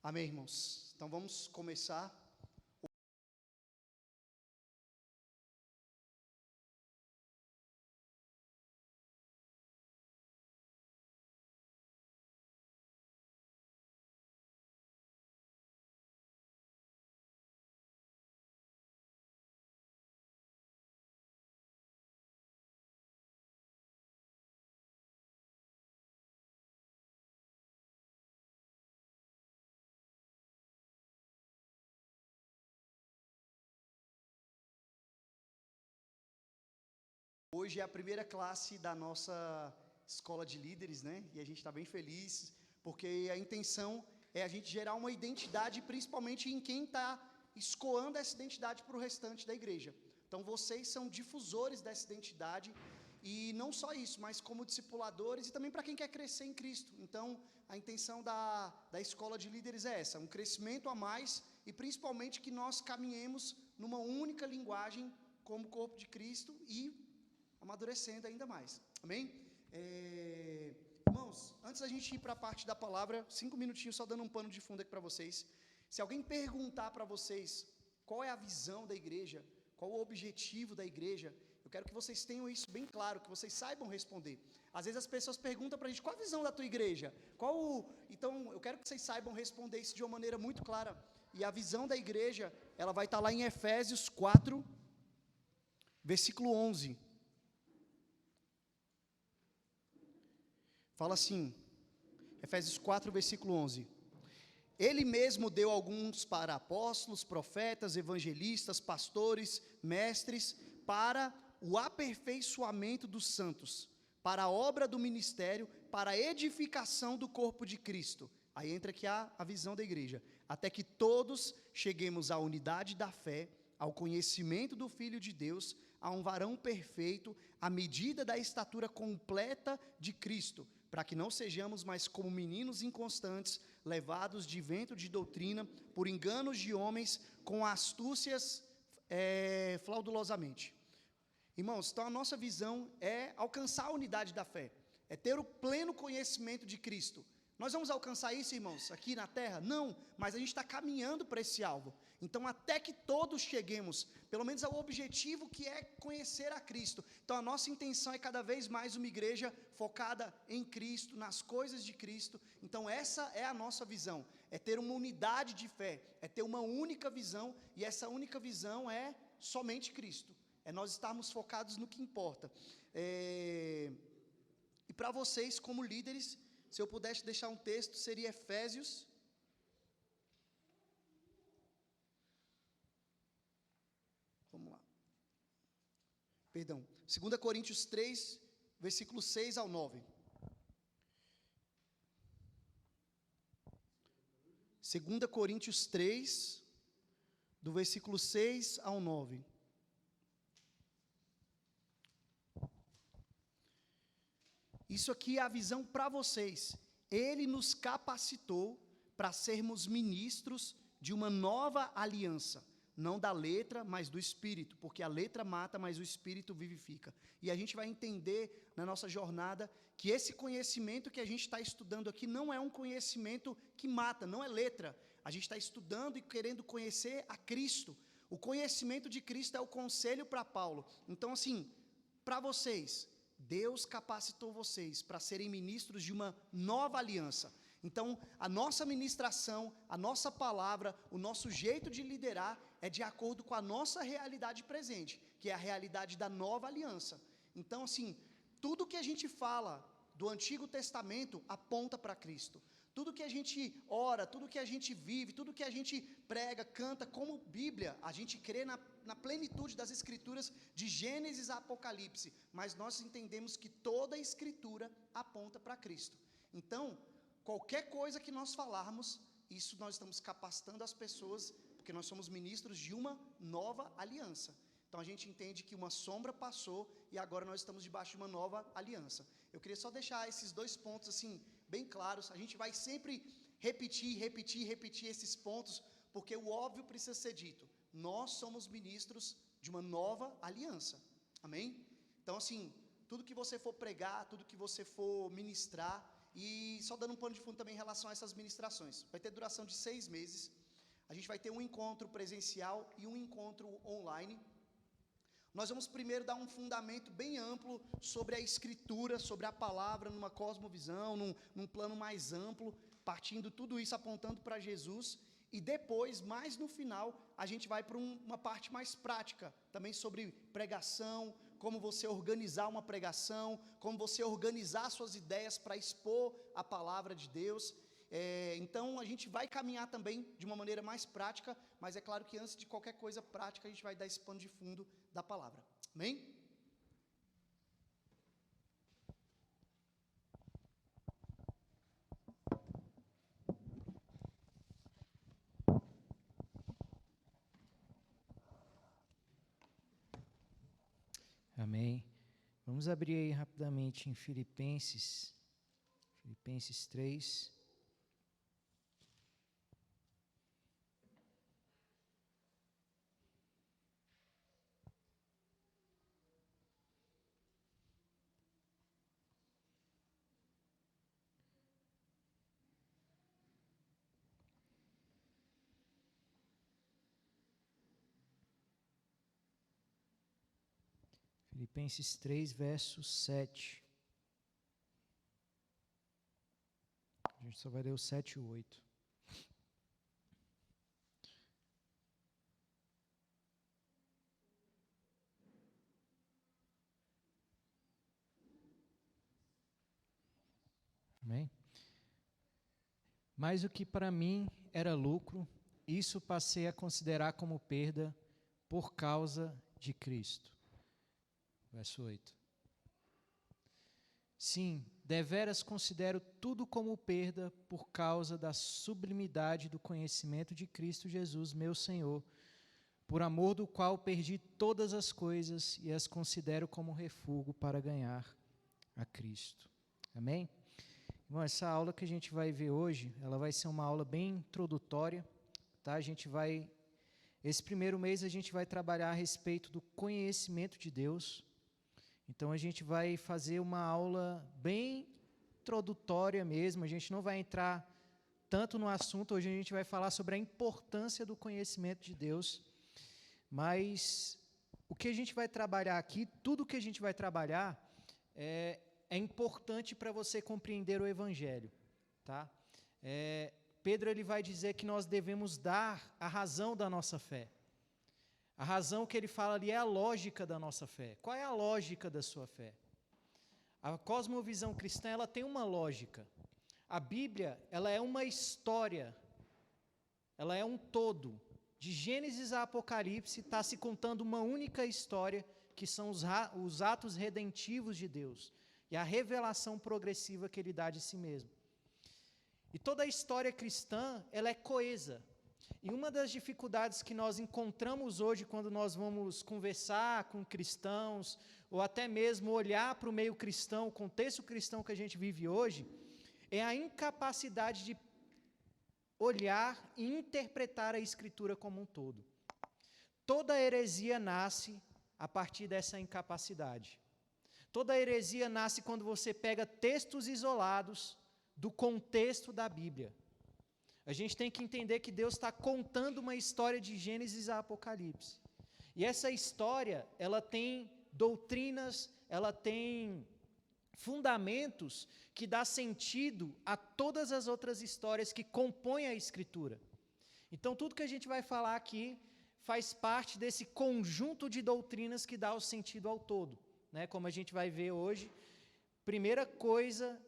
Amém, irmãos? Então vamos começar. Hoje é a primeira classe da nossa escola de líderes, né? E a gente está bem feliz, porque a intenção é a gente gerar uma identidade, principalmente em quem está escoando essa identidade para o restante da igreja. Então, vocês são difusores dessa identidade, e não só isso, mas como discipuladores e também para quem quer crescer em Cristo. Então, a intenção da escola de líderes é essa, um crescimento a mais, e principalmente que nós caminhemos numa única linguagem como corpo de Cristo e amadurecendo ainda mais, amém? Irmãos, antes da gente ir para a parte da palavra, 5 minutinhos só dando um pano de fundo aqui para vocês. Se alguém perguntar para vocês qual é a visão da igreja, qual o objetivo da igreja, eu quero que vocês tenham isso bem claro, que vocês saibam responder. Às vezes as pessoas perguntam para a gente, qual a visão da tua igreja? Então, eu quero que vocês saibam responder isso de uma maneira muito clara. E a visão da igreja, ela vai estar lá em Efésios 4, versículo 11. Fala assim, Efésios 4, versículo 11. Ele mesmo deu alguns para apóstolos, profetas, evangelistas, pastores, mestres, para o aperfeiçoamento dos santos, para a obra do ministério, para a edificação do corpo de Cristo. Aí entra aqui a visão da igreja. Até que todos cheguemos à unidade da fé, ao conhecimento do Filho de Deus, a um varão perfeito, à medida da estatura completa de Cristo, para que não sejamos mais como meninos inconstantes, levados de vento de doutrina, por enganos de homens, com astúcias fraudulosamente. Irmãos, então a nossa visão é alcançar a unidade da fé, é ter o pleno conhecimento de Cristo. Nós vamos alcançar isso, irmãos, aqui na terra? Não, mas a gente está caminhando para esse alvo. Então, até que todos cheguemos, pelo menos ao objetivo que é conhecer a Cristo. Então, a nossa intenção é cada vez mais uma igreja focada em Cristo, nas coisas de Cristo. Então, essa é a nossa visão, é ter uma unidade de fé, é ter uma única visão, e essa única visão é somente Cristo. É nós estarmos focados no que importa. E para vocês, como líderes, se eu pudesse deixar um texto, seria Efésios. Vamos lá. Perdão. 2 Coríntios 3, versículos 6 ao 9. 2 Coríntios 3, do versículo 6 ao 9. Isso aqui é a visão para vocês. Ele nos capacitou para sermos ministros de uma nova aliança, não da letra, mas do Espírito, porque a letra mata, mas o Espírito vivifica. E a gente vai entender na nossa jornada que esse conhecimento que a gente está estudando aqui não é um conhecimento que mata, não é letra. A gente está estudando e querendo conhecer a Cristo. O conhecimento de Cristo é o conselho para Paulo. Então, assim, para vocês, Deus capacitou vocês para serem ministros de uma nova aliança. Então, a nossa ministração, a nossa palavra, o nosso jeito de liderar é de acordo com a nossa realidade presente, que é a realidade da nova aliança. Então, assim, tudo que a gente fala do Antigo Testamento aponta para Cristo. Tudo que a gente ora, tudo que a gente vive, tudo que a gente prega, canta como Bíblia, a gente crê na plenitude das Escrituras de Gênesis a Apocalipse, mas nós entendemos que toda a Escritura aponta para Cristo. Então, qualquer coisa que nós falarmos, isso nós estamos capacitando as pessoas, porque nós somos ministros de uma nova aliança. Então a gente entende que uma sombra passou e agora nós estamos debaixo de uma nova aliança. Eu queria só deixar esses dois pontos assim bem claros. A gente vai sempre repetir esses pontos, porque o óbvio precisa ser dito. Nós somos ministros de uma nova aliança. Amém? Então assim, tudo que você for pregar, tudo que você for ministrar, E só dando um pano de fundo também em relação a essas ministrações. Vai ter duração de 6 meses. A gente vai ter um encontro presencial e um encontro online. Nós vamos primeiro dar um fundamento bem amplo sobre a Escritura, sobre a palavra, numa cosmovisão, num plano mais amplo, partindo tudo isso apontando para Jesus. E depois, mais no final, a gente vai para uma parte mais prática, também sobre pregação, como você organizar uma pregação, como você organizar suas ideias para expor a palavra de Deus. Então, a gente vai caminhar também de uma maneira mais prática, mas é claro que antes de qualquer coisa prática, a gente vai dar esse pano de fundo da palavra. Amém? Amém. Vamos abrir aí rapidamente em Filipenses 3. Filipenses 3, verso 7. A gente só vai ler o 7 e o 8. Amém? Mas o que para mim era lucro, isso passei a considerar como perda por causa de Cristo. Verso 8. Sim, deveras considero tudo como perda por causa da sublimidade do conhecimento de Cristo Jesus, meu Senhor, por amor do qual perdi todas as coisas e as considero como refúgio para ganhar a Cristo. Amém? Bom, essa aula que a gente vai ver hoje, ela vai ser uma aula bem introdutória, tá? Esse primeiro mês a gente vai trabalhar a respeito do conhecimento de Deus. Então, a gente vai fazer uma aula bem introdutória mesmo, a gente não vai entrar tanto no assunto, hoje a gente vai falar sobre a importância do conhecimento de Deus, mas o que a gente vai trabalhar aqui, tudo que a gente vai trabalhar é importante para você compreender o Evangelho, tá? Pedro ele vai dizer que nós devemos dar a razão da nossa fé. A razão que ele fala ali é a lógica da nossa fé. Qual é a lógica da sua fé? A cosmovisão cristã, ela tem uma lógica. A Bíblia, ela é uma história, ela é um todo. De Gênesis a Apocalipse, está se contando uma única história, que são os atos redentivos de Deus e a revelação progressiva que Ele dá de si mesmo. E toda a história cristã, ela é coesa. E uma das dificuldades que nós encontramos hoje quando nós vamos conversar com cristãos, ou até mesmo olhar para o meio cristão, o contexto cristão que a gente vive hoje, é a incapacidade de olhar e interpretar a Escritura como um todo. Toda heresia nasce a partir dessa incapacidade. Toda heresia nasce quando você pega textos isolados do contexto da Bíblia. A gente tem que entender que Deus está contando uma história de Gênesis a Apocalipse. E essa história, ela tem doutrinas, ela tem fundamentos que dá sentido a todas as outras histórias que compõem a Escritura. Então, tudo que a gente vai falar aqui faz parte desse conjunto de doutrinas que dá o sentido ao todo, né? Como a gente vai ver hoje, primeira coisa,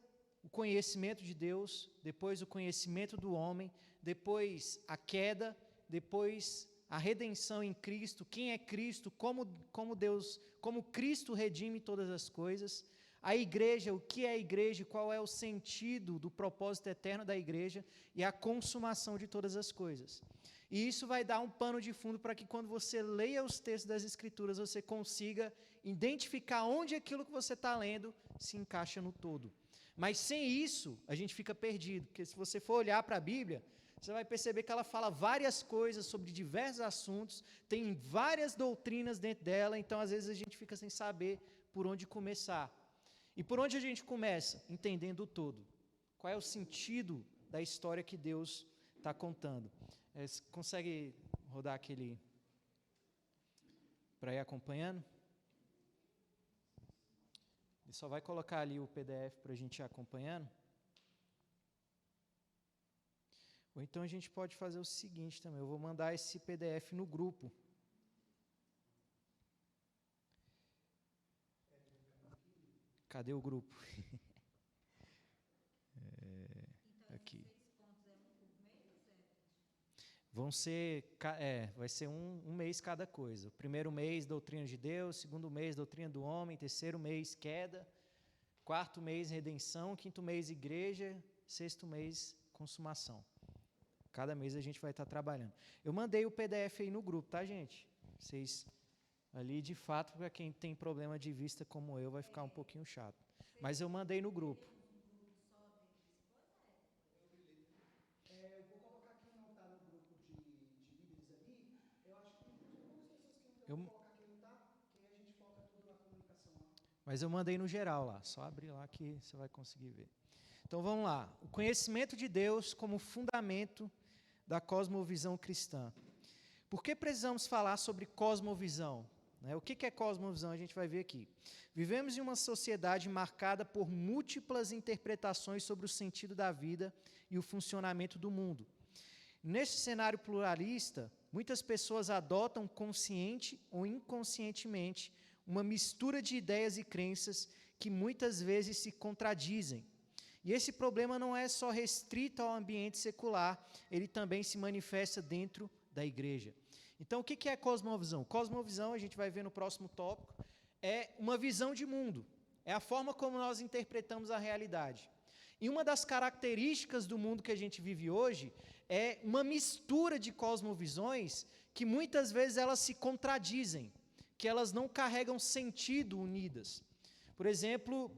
o conhecimento de Deus, depois o conhecimento do homem, depois a queda, depois a redenção em Cristo, quem é Cristo, como Cristo redime todas as coisas, a igreja, o que é a igreja, qual é o sentido do propósito eterno da igreja e a consumação de todas as coisas. E isso vai dar um pano de fundo para que quando você leia os textos das Escrituras, você consiga identificar onde aquilo que você está lendo se encaixa no todo. Mas sem isso, a gente fica perdido, porque se você for olhar para a Bíblia, você vai perceber que ela fala várias coisas sobre diversos assuntos, tem várias doutrinas dentro dela, então às vezes a gente fica sem saber por onde começar. E por onde a gente começa? Entendendo o todo. qual é o sentido da história que Deus está contando. Você consegue rodar aquele para ir acompanhando? Ele só vai colocar ali o PDF para a gente ir acompanhando. Ou então a gente pode fazer o seguinte também, eu vou mandar esse PDF no grupo. Cadê o grupo? Aqui. Vai ser um mês cada coisa. O primeiro mês, doutrina de Deus, segundo mês, doutrina do homem, terceiro mês, queda, quarto mês, redenção, quinto mês, igreja, sexto mês, consumação. Cada mês a gente vai estar trabalhando. Eu mandei o PDF aí no grupo, tá, gente? Vocês, ali, de fato, para quem tem problema de vista como eu, vai ficar um pouquinho chato. Mas eu mandei no grupo. Mas eu mandei no geral lá, só abrir lá que você vai conseguir ver. Então vamos lá. O conhecimento de Deus como fundamento da cosmovisão cristã. Por que precisamos falar sobre cosmovisão? O que é cosmovisão? A gente vai ver aqui. Vivemos em uma sociedade marcada por múltiplas interpretações sobre o sentido da vida e o funcionamento do mundo. Nesse cenário pluralista, muitas pessoas adotam consciente ou inconscientemente uma mistura de ideias e crenças que muitas vezes se contradizem. E esse problema não é só restrito ao ambiente secular, ele também se manifesta dentro da igreja. Então, o que é cosmovisão? Cosmovisão, a gente vai ver no próximo tópico, é uma visão de mundo, é a forma como nós interpretamos a realidade. E uma das características do mundo que a gente vive hoje é uma mistura de cosmovisões que muitas vezes elas se contradizem, que elas não carregam sentido unidas. Por exemplo,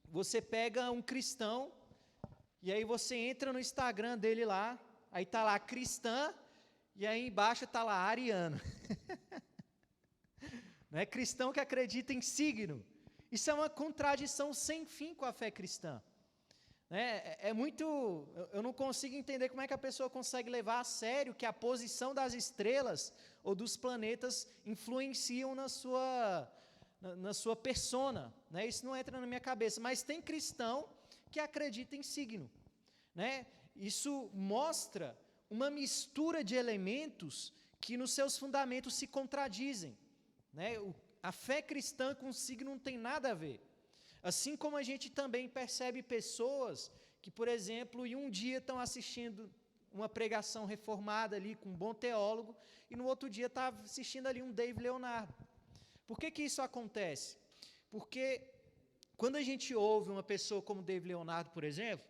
você pega um cristão e aí você entra no Instagram dele lá, aí está lá cristã e aí embaixo está lá ariano. Não é cristão que acredita em signo. Isso é uma contradição sem fim com a fé cristã. Eu não consigo entender como é que a pessoa consegue levar a sério que a posição das estrelas ou dos planetas influenciam na sua persona. Isso não entra na minha cabeça, mas tem cristão que acredita em signo. Isso mostra uma mistura de elementos que nos seus fundamentos se contradizem. A fé cristã com signo não tem nada a ver. Assim como a gente também percebe pessoas que, por exemplo, em um dia estão assistindo uma pregação reformada ali com um bom teólogo e no outro dia está assistindo ali um Dave Leonardo. Por que isso acontece? Porque quando a gente ouve uma pessoa como Dave Leonardo, por exemplo,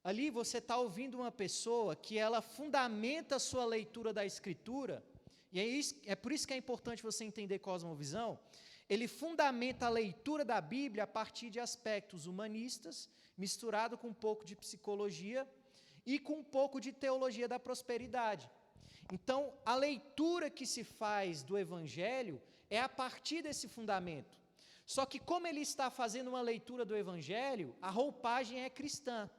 ali você está ouvindo uma pessoa que ela fundamenta a sua leitura da Escritura, e é por isso que é importante você entender cosmovisão. Ele fundamenta a leitura da Bíblia a partir de aspectos humanistas, misturado com um pouco de psicologia e com um pouco de teologia da prosperidade. Então, a leitura que se faz do Evangelho é a partir desse fundamento. Só que como ele está fazendo uma leitura do Evangelho, a roupagem é cristã,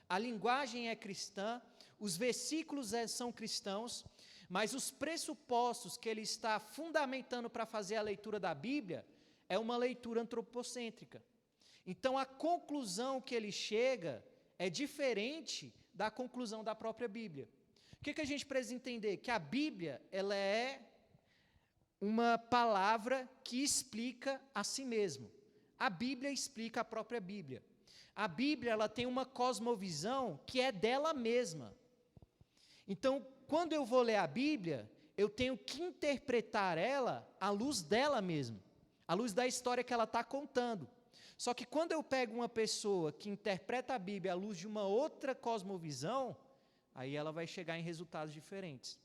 a linguagem é cristã, os versículos são cristãos, mas os pressupostos que ele está fundamentando para fazer a leitura da Bíblia é uma leitura antropocêntrica. Então, a conclusão que ele chega é diferente da conclusão da própria Bíblia. O que a gente precisa entender? Que a Bíblia ela é uma palavra que explica a si mesmo. A Bíblia explica a própria Bíblia. A Bíblia ela tem uma cosmovisão que é dela mesma. Então, quando eu vou ler a Bíblia, eu tenho que interpretar ela à luz dela mesma, à luz da história que ela está contando. Só que quando eu pego uma pessoa que interpreta a Bíblia à luz de uma outra cosmovisão, aí ela vai chegar em resultados diferentes.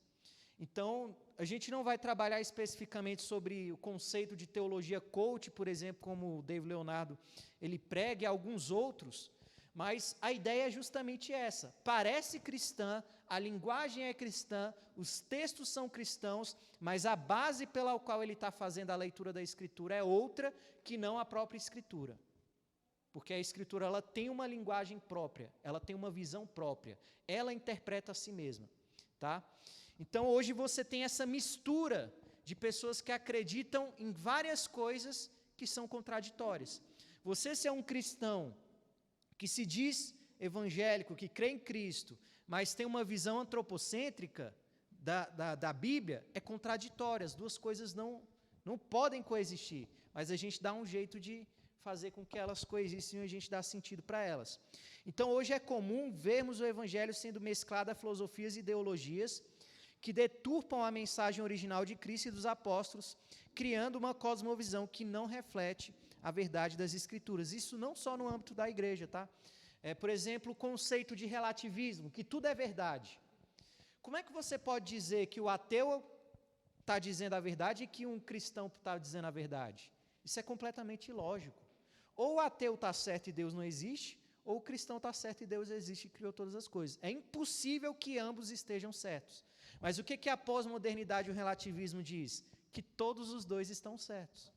Então, a gente não vai trabalhar especificamente sobre o conceito de teologia coach, por exemplo, como o Dave Leonardo ele prega, e alguns outros, mas a ideia é justamente essa. Parece cristã, a linguagem é cristã, os textos são cristãos, mas a base pela qual ele está fazendo a leitura da Escritura é outra que não a própria Escritura. porque a Escritura ela tem uma linguagem própria, ela tem uma visão própria, ela interpreta a si mesma. Tá? Então, hoje você tem essa mistura de pessoas que acreditam em várias coisas que são contraditórias. Você, se é um cristão que se diz evangélico, que crê em Cristo, mas tem uma visão antropocêntrica da Bíblia, é contraditória. As duas coisas não podem coexistir, mas a gente dá um jeito de fazer com que elas coexistam e a gente dá sentido para elas. Então, hoje é comum vermos o Evangelho sendo mesclado a filosofias e ideologias que deturpam a mensagem original de Cristo e dos apóstolos, criando uma cosmovisão que não reflete a verdade das Escrituras. Isso não só no âmbito da igreja, tá? Por exemplo, o conceito de relativismo, que tudo é verdade. Como é que você pode dizer que o ateu está dizendo a verdade e que um cristão está dizendo a verdade? Isso é completamente ilógico. Ou o ateu está certo e Deus não existe, ou o cristão está certo e Deus existe e criou todas as coisas. É impossível que ambos estejam certos. Mas o que a pós-modernidade e o relativismo diz? Que todos os dois estão certos.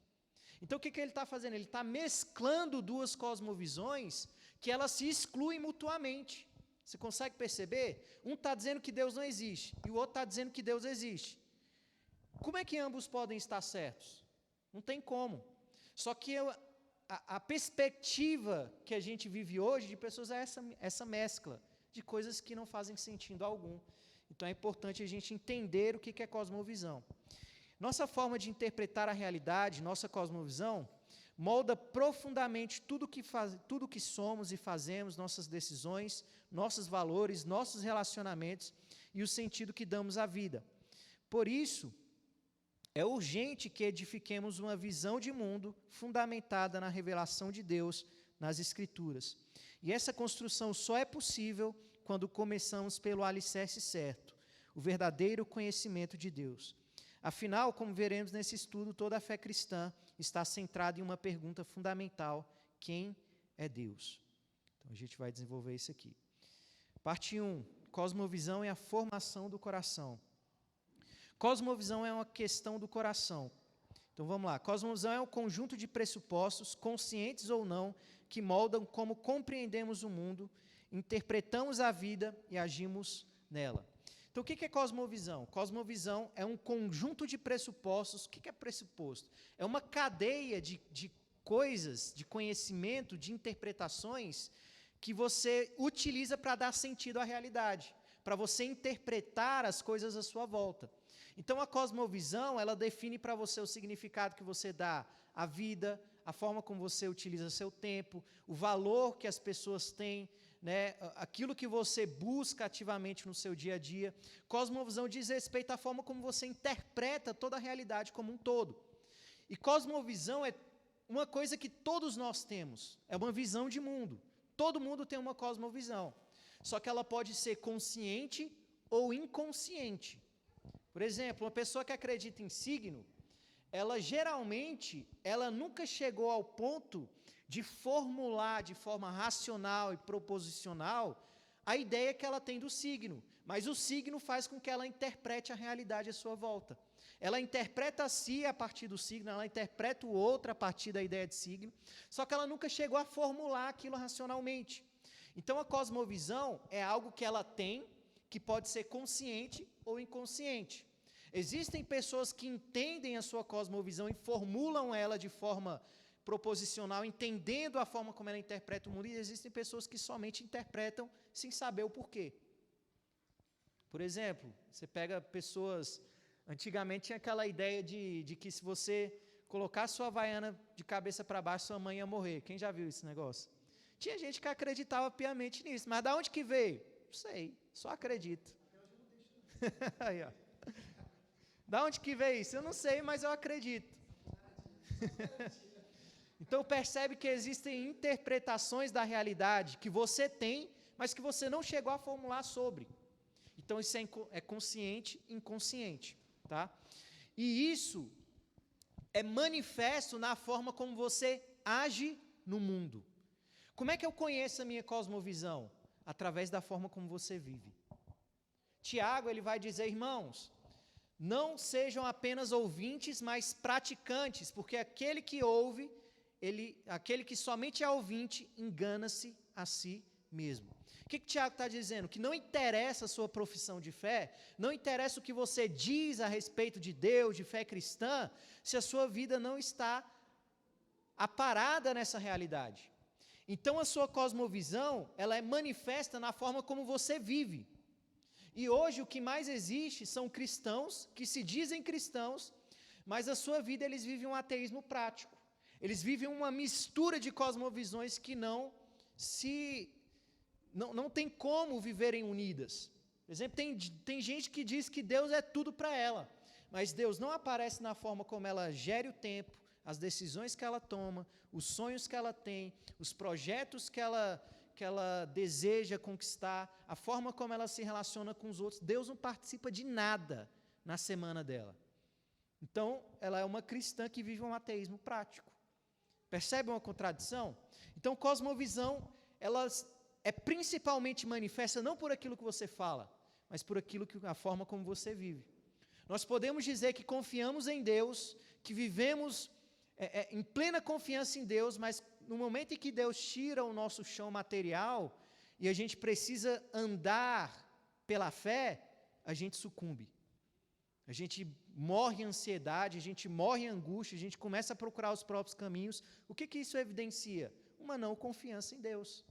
Então o que ele está fazendo? Ele está mesclando duas cosmovisões que elas se excluem mutuamente. Você consegue perceber? Um está dizendo que Deus não existe e o outro está dizendo que Deus existe. Como é que ambos podem estar certos? Não tem como. Só que a perspectiva que a gente vive hoje de pessoas é essa mescla de coisas que não fazem sentido algum. Então é importante a gente entender o que é cosmovisão. Nossa forma de interpretar a realidade, nossa cosmovisão, molda profundamente tudo que somos e fazemos, nossas decisões, nossos valores, nossos relacionamentos e o sentido que damos à vida. Por isso, é urgente que edifiquemos uma visão de mundo fundamentada na revelação de Deus nas Escrituras. E essa construção só é possível quando começamos pelo alicerce certo, o verdadeiro conhecimento de Deus. Afinal, como veremos nesse estudo, toda a fé cristã está centrada em uma pergunta fundamental: quem é Deus? Então, a gente vai desenvolver isso aqui. Parte 1, cosmovisão e a formação do coração. Cosmovisão é uma questão do coração. Então, vamos lá. Cosmovisão é um conjunto de pressupostos, conscientes ou não, que moldam como compreendemos o mundo, interpretamos a vida e agimos nela. Então, o que é cosmovisão? Cosmovisão é um conjunto de pressupostos. O que é pressuposto? É uma cadeia de coisas, de conhecimento, de interpretações que você utiliza para dar sentido à realidade, para você interpretar as coisas à sua volta. Então, a cosmovisão, ela define para você o significado que você dá à vida, a forma como você utiliza seu tempo, o valor que as pessoas têm, né, aquilo que você busca ativamente no seu dia a dia. Cosmovisão diz respeito à forma como você interpreta toda a realidade como um todo. E cosmovisão é uma coisa que todos nós temos, é uma visão de mundo. Todo mundo tem uma cosmovisão, só que ela pode ser consciente ou inconsciente. Por exemplo, uma pessoa que acredita em signo, ela nunca chegou ao ponto de formular de forma racional e proposicional a ideia que ela tem do signo, mas o signo faz com que ela interprete a realidade à sua volta. Ela interpreta a si a partir do signo, ela interpreta o outro a partir da ideia de signo, só que ela nunca chegou a formular aquilo racionalmente. Então, a cosmovisão é algo que ela tem, que pode ser consciente ou inconsciente. Existem pessoas que entendem a sua cosmovisão e formulam ela de forma proposicional, entendendo a forma como ela interpreta o mundo, e existem pessoas que somente interpretam sem saber o porquê. Por exemplo, você pega pessoas... Antigamente tinha aquela ideia de que se você colocar sua havaiana de cabeça para baixo, sua mãe ia morrer. Quem já viu esse negócio? Tinha gente que acreditava piamente nisso, mas da onde que veio? Não sei, só acredito. Aí, ó. Da onde que veio isso? Eu não sei, mas eu acredito. Então percebe que existem interpretações da realidade que você tem, mas que você não chegou a formular sobre. Então isso é consciente e inconsciente. Tá? E isso é manifesto na forma como você age no mundo. Como é que eu conheço a minha cosmovisão? Através da forma como você vive. Tiago, ele vai dizer, irmãos, não sejam apenas ouvintes, mas praticantes, porque aquele que ouve aquele que somente é ouvinte, engana-se a si mesmo. O que Tiago está dizendo? Que não interessa a sua profissão de fé, não interessa o que você diz a respeito de Deus, de fé cristã, se a sua vida não está aparada nessa realidade. Então a sua cosmovisão, ela é manifesta na forma como você vive. E hoje o que mais existe são cristãos que se dizem cristãos, mas a sua vida eles vivem um ateísmo prático. Eles vivem uma mistura de cosmovisões que não tem como viverem unidas. Por exemplo, tem gente que diz que Deus é tudo para ela, mas Deus não aparece na forma como ela gere o tempo, as decisões que ela toma, os sonhos que ela tem, os projetos que ela deseja conquistar, a forma como ela se relaciona com os outros. Deus não participa de nada na semana dela. Então, ela é uma cristã que vive um ateísmo prático. Percebe uma contradição? Então, cosmovisão, ela é principalmente manifesta não por aquilo que você fala, mas por a forma como você vive. Nós podemos dizer que confiamos em Deus, que vivemos em plena confiança em Deus, mas no momento em que Deus tira o nosso chão material e a gente precisa andar pela fé, a gente sucumbe. A gente morre em ansiedade, a gente morre em angústia, a gente começa a procurar os próprios caminhos. O que isso evidencia? Uma não confiança em Deus.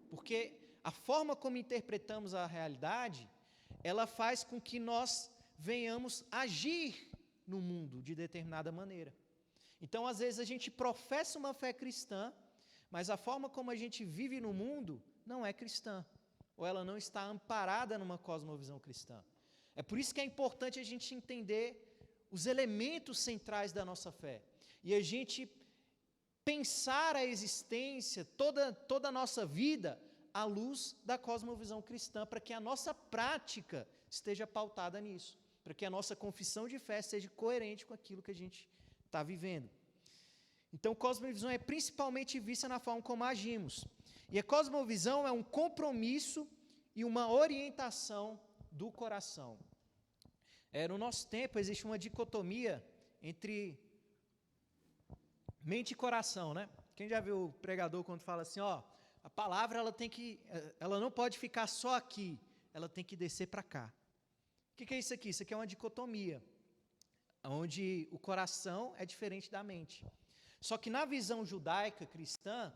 Porque a forma como interpretamos a realidade, ela faz com que nós venhamos agir no mundo de determinada maneira. Então, às vezes, a gente professa uma fé cristã, mas a forma como a gente vive no mundo não é cristã, ou ela não está amparada numa cosmovisão cristã. É por isso que é importante a gente entender os elementos centrais da nossa fé, e a gente pensar a existência, toda a nossa vida, à luz da cosmovisão cristã, para que a nossa prática esteja pautada nisso, para que a nossa confissão de fé seja coerente com aquilo que a gente está vivendo. Então, cosmovisão é principalmente vista na forma como agimos. E a cosmovisão é um compromisso e uma orientação do coração. No nosso tempo, existe uma dicotomia entre mente e coração, né? Quem já viu o pregador quando fala assim, a palavra ela não pode ficar só aqui, ela tem que descer para cá. O que é isso aqui? Isso aqui é uma dicotomia, onde o coração é diferente da mente. Só que na visão judaica cristã,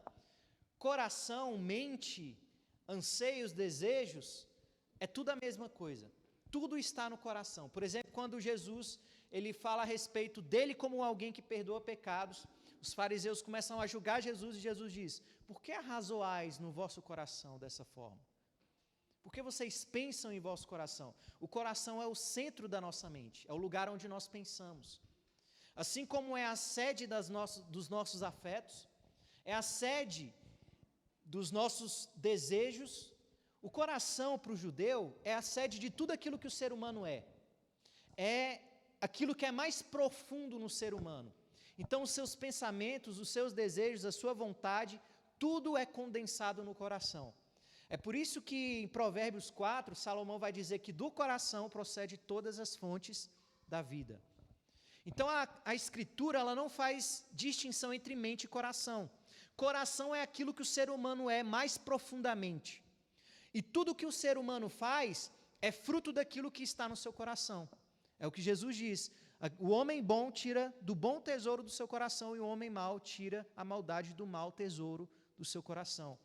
coração, mente, anseios, desejos, é tudo a mesma coisa. Tudo está no coração. Por exemplo, quando Jesus ele fala a respeito dele como alguém que perdoa pecados, os fariseus começam a julgar Jesus e Jesus diz: por que arrazoais no vosso coração dessa forma? Por que vocês pensam em vosso coração? O coração é o centro da nossa mente, é o lugar onde nós pensamos. Assim como é a sede dos nossos afetos, é a sede dos nossos desejos, o coração para o judeu é a sede de tudo aquilo que o ser humano é. É aquilo que é mais profundo no ser humano. Então, os seus pensamentos, os seus desejos, a sua vontade, tudo é condensado no coração. É por isso que em Provérbios 4, Salomão vai dizer que do coração procede todas as fontes da vida. Então, a Escritura ela não faz distinção entre mente e coração. Coração é aquilo que o ser humano é mais profundamente. E tudo que o ser humano faz é fruto daquilo que está no seu coração. É o que Jesus diz. O homem bom tira do bom tesouro do seu coração e o homem mau tira a maldade do mau tesouro do seu coração.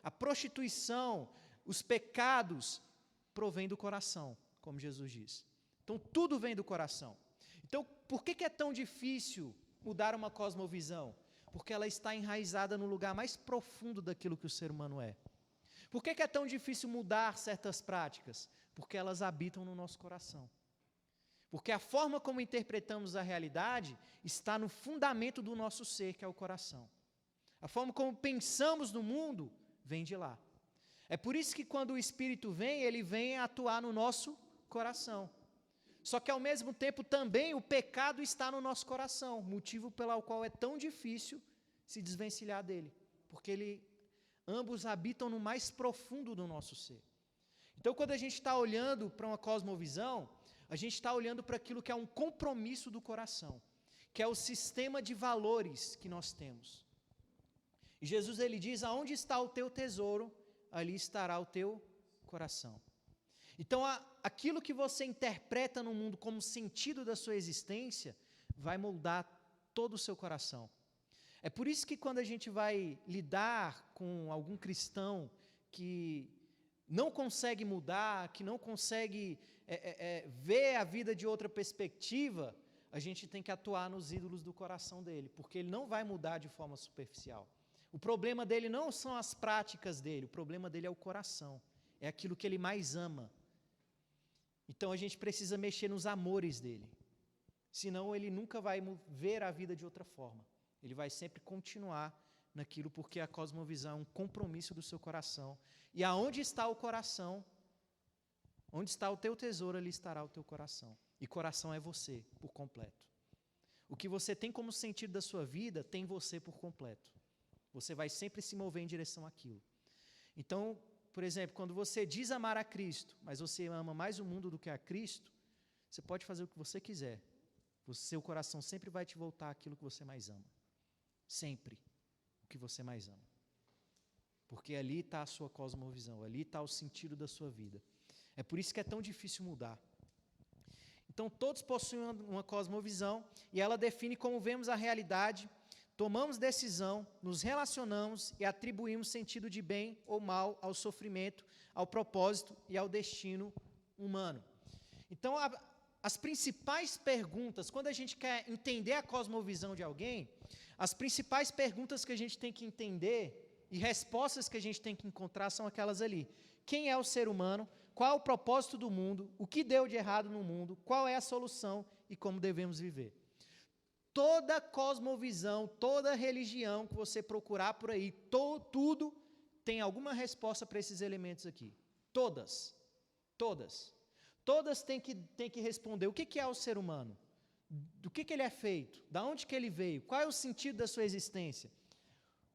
A prostituição, os pecados, provém do coração, como Jesus diz. Então, tudo vem do coração. Então, por que é tão difícil mudar uma cosmovisão? Porque ela está enraizada no lugar mais profundo daquilo que o ser humano é. Por que é tão difícil mudar certas práticas? Porque elas habitam no nosso coração. Porque a forma como interpretamos a realidade está no fundamento do nosso ser, que é o coração. A forma como pensamos no mundo vem de lá. É por isso que quando o Espírito vem, ele vem atuar no nosso coração. Só que ao mesmo tempo também o pecado está no nosso coração, motivo pelo qual é tão difícil se desvencilhar dele. Porque ambos habitam no mais profundo do nosso ser. Então, quando a gente está olhando para uma cosmovisão, a gente está olhando para aquilo que é um compromisso do coração, que é o sistema de valores que nós temos. E Jesus ele diz: aonde está o teu tesouro, ali estará o teu coração. Então, aquilo que você interpreta no mundo como sentido da sua existência, vai moldar todo o seu coração. É por isso que quando a gente vai lidar com algum cristão que não consegue mudar, que não consegue ver a vida de outra perspectiva, a gente tem que atuar nos ídolos do coração dele, porque ele não vai mudar de forma superficial. O problema dele não são as práticas dele, o problema dele é o coração, é aquilo que ele mais ama. Então a gente precisa mexer nos amores dele, senão ele nunca vai ver a vida de outra forma. Ele vai sempre continuar naquilo, porque a cosmovisão é um compromisso do seu coração. E aonde está o coração, onde está o teu tesouro, ali estará o teu coração. E coração é você, por completo. O que você tem como sentido da sua vida, tem você por completo. Você vai sempre se mover em direção àquilo. Então, por exemplo, quando você diz amar a Cristo, mas você ama mais o mundo do que a Cristo, você pode fazer o que você quiser. O seu coração sempre vai te voltar àquilo que você mais ama. Sempre o que você mais ama. Porque ali está a sua cosmovisão, ali está o sentido da sua vida. É por isso que é tão difícil mudar. Então, todos possuem uma cosmovisão e ela define como vemos a realidade, tomamos decisão, nos relacionamos e atribuímos sentido de bem ou mal ao sofrimento, ao propósito e ao destino humano. Então, as principais perguntas, quando a gente quer entender a cosmovisão de alguém, as principais perguntas que a gente tem que entender e respostas que a gente tem que encontrar são aquelas ali. Quem é o ser humano? Qual é o propósito do mundo? O que deu de errado no mundo? Qual é a solução e como devemos viver? Toda cosmovisão, toda religião que você procurar por aí, tudo tem alguma resposta para esses elementos aqui. Todas. Todas. Todas têm que responder o que é o ser humano, do que ele é feito, da onde que ele veio, qual é o sentido da sua existência,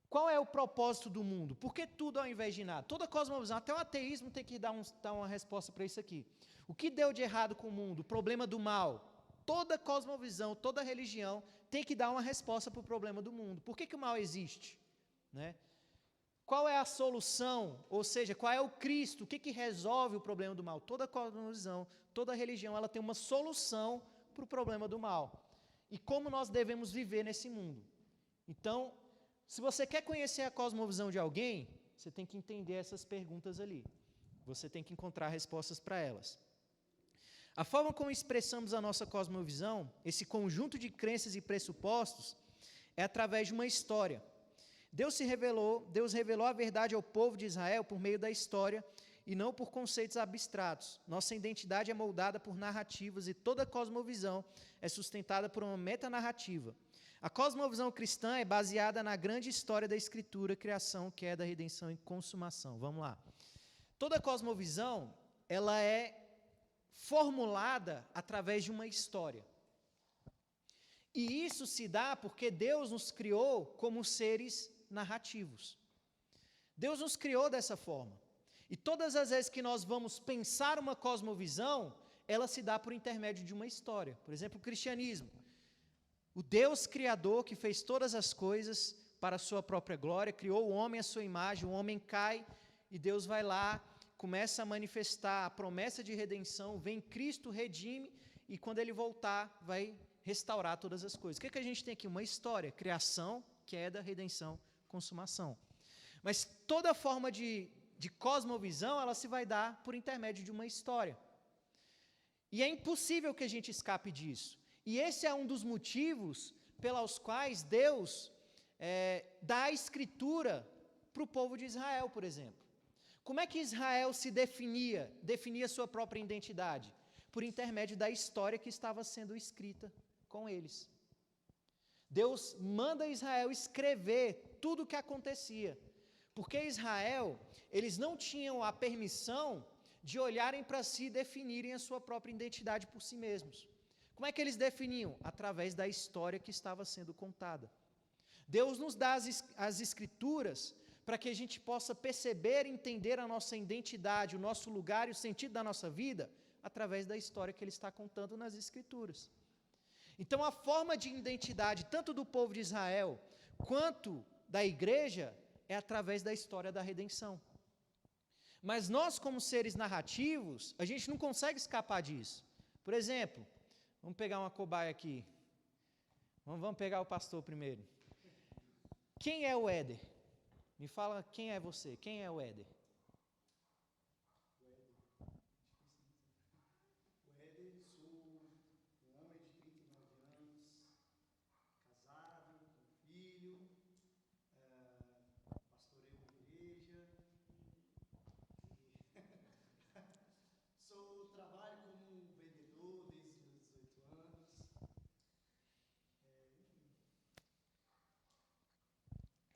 qual é o propósito do mundo, por que tudo ao invés de nada. Toda cosmovisão, até o ateísmo tem que dar uma resposta para isso aqui. O que deu de errado com o mundo, o problema do mal. Toda cosmovisão, toda religião tem que dar uma resposta para o problema do mundo. Por que o mal existe? Né? Qual é a solução? Ou seja, qual é o Cristo? O que resolve o problema do mal? Toda cosmovisão, toda religião, ela tem uma solução para o problema do mal. E como nós devemos viver nesse mundo. Então, se você quer conhecer a cosmovisão de alguém, você tem que entender essas perguntas ali. Você tem que encontrar respostas para elas. A forma como expressamos a nossa cosmovisão, esse conjunto de crenças e pressupostos, é através de uma história. Deus revelou a verdade ao povo de Israel por meio da história e não por conceitos abstratos. Nossa identidade é moldada por narrativas e toda cosmovisão é sustentada por uma metanarrativa. A cosmovisão cristã é baseada na grande história da Escritura, criação, queda, redenção e consumação. Vamos lá. Toda cosmovisão, ela é formulada através de uma história. E isso se dá porque Deus nos criou como seres narrativos. Deus nos criou dessa forma. E todas as vezes que nós vamos pensar uma cosmovisão, ela se dá por intermédio de uma história. Por exemplo, o cristianismo. O Deus Criador que fez todas as coisas para a sua própria glória, criou o homem à sua imagem, o homem cai e Deus vai lá, começa a manifestar a promessa de redenção, vem Cristo, redime e quando ele voltar vai restaurar todas as coisas. O que a gente tem aqui? Uma história, criação, queda, redenção, consumação. Mas toda forma de cosmovisão, ela se vai dar por intermédio de uma história. E é impossível que a gente escape disso. E esse é um dos motivos pelos quais Deus dá a Escritura para o povo de Israel, por exemplo. Como é que Israel se definia sua própria identidade? Por intermédio da história que estava sendo escrita com eles. Deus manda Israel escrever tudo o que acontecia. Porque Israel, eles não tinham a permissão de olharem para si e definirem a sua própria identidade por si mesmos. Como é que eles definiam? Através da história que estava sendo contada. Deus nos dá as Escrituras para que a gente possa perceber e entender a nossa identidade, o nosso lugar e o sentido da nossa vida através da história que Ele está contando nas Escrituras. Então, a forma de identidade, tanto do povo de Israel, quanto da igreja, é através da história da redenção. Mas nós, como seres narrativos, a gente não consegue escapar disso. Por exemplo, vamos pegar uma cobaia aqui. Vamos pegar o pastor primeiro. Quem é o Éder? Me fala quem é você. Quem é o Éder?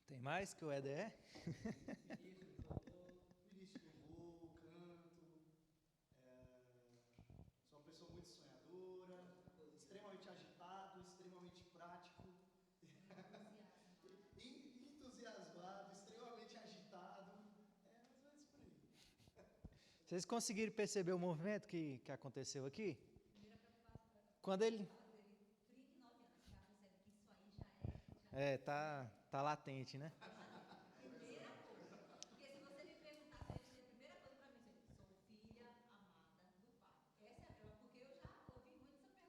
Tem mais que o Éder é? Ministro de louvor, canto, sou uma pessoa muito sonhadora, extremamente agitado, extremamente prático, entusiasmado, extremamente agitado, mais ou menos por aí. Vocês conseguiram perceber o movimento que aconteceu aqui? Quando ele... tá latente, né? Primeira coisa. Porque se você me perguntar, a primeira coisa para mim é: sou filha amada do Pai. Essa é a porque eu já ouvi muito essa perguntinha.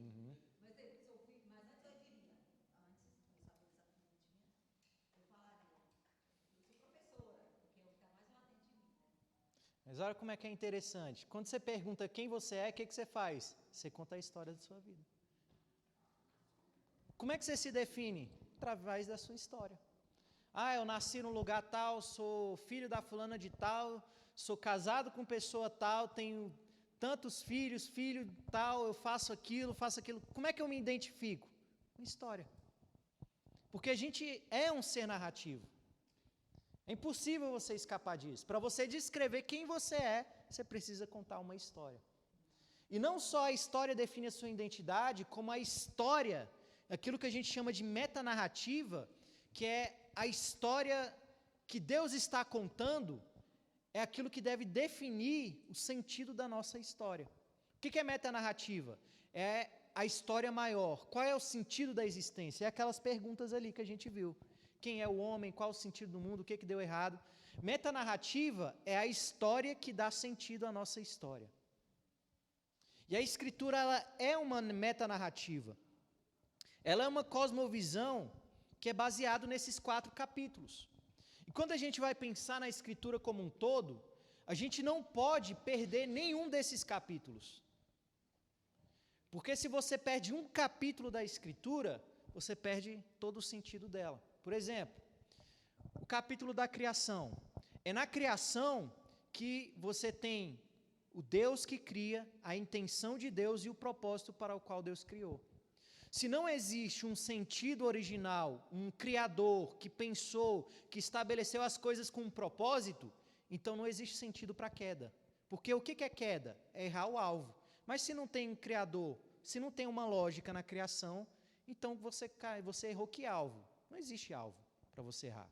Uhum. Mas sou filho, mas antes eu diria, antes de eu saber exatamente, eu falaria: eu sou professora, porque é o que está mais latente em mim, né? Mas olha como é que é interessante. Quando você pergunta quem você é, o que você faz? Você conta a história da sua vida. Como é que você se define? Através da sua história. Ah, eu nasci num lugar tal, sou filho da fulana de tal, sou casado com pessoa tal, tenho tantos filhos, filho tal, eu faço aquilo. Como é que eu me identifico? Uma história. Porque a gente é um ser narrativo. É impossível você escapar disso. Para você descrever quem você é, você precisa contar uma história. E não só a história define a sua identidade, como a história, aquilo que a gente chama de metanarrativa, que é a história que Deus está contando, é aquilo que deve definir o sentido da nossa história. O que é metanarrativa? É a história maior. Qual é o sentido da existência? É aquelas perguntas ali que a gente viu. Quem é o homem? Qual o sentido do mundo? O que deu errado? Metanarrativa é a história que dá sentido à nossa história. E a Escritura ela é uma metanarrativa. Ela é uma cosmovisão que é baseada nesses 4 capítulos. E quando a gente vai pensar na Escritura como um todo, a gente não pode perder nenhum desses capítulos. Porque se você perde um capítulo da Escritura, você perde todo o sentido dela. Por exemplo, o capítulo da criação. É na criação que você tem o Deus que cria, a intenção de Deus e o propósito para o qual Deus criou. Se não existe um sentido original, um criador que pensou, que estabeleceu as coisas com um propósito, então não existe sentido para a queda. Porque o que é queda? É errar o alvo. Mas se não tem um criador, se não tem uma lógica na criação, então você errou que alvo? Não existe alvo para você errar.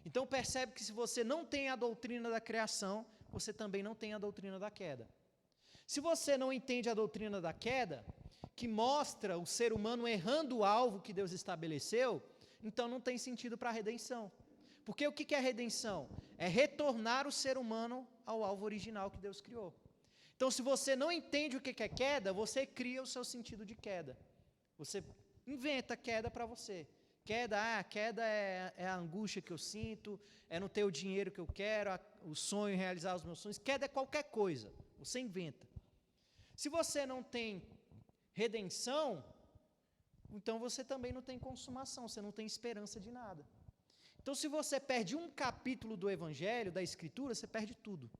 Então percebe que se você não tem a doutrina da criação, você também não tem a doutrina da queda. Se você não entende a doutrina da queda, que mostra o ser humano errando o alvo que Deus estabeleceu, então não tem sentido para a redenção. Porque o que é redenção? É retornar o ser humano ao alvo original que Deus criou. Então, se você não entende o que é queda, você cria o seu sentido de queda. Você inventa queda para você. Queda é a angústia que eu sinto, é não ter o dinheiro que eu quero, o sonho, realizar os meus sonhos. Queda é qualquer coisa, você inventa. Se você não tem redenção, então você também não tem consumação, você não tem esperança de nada. Então, se você perde um capítulo do Evangelho, da Escritura, você perde tudo.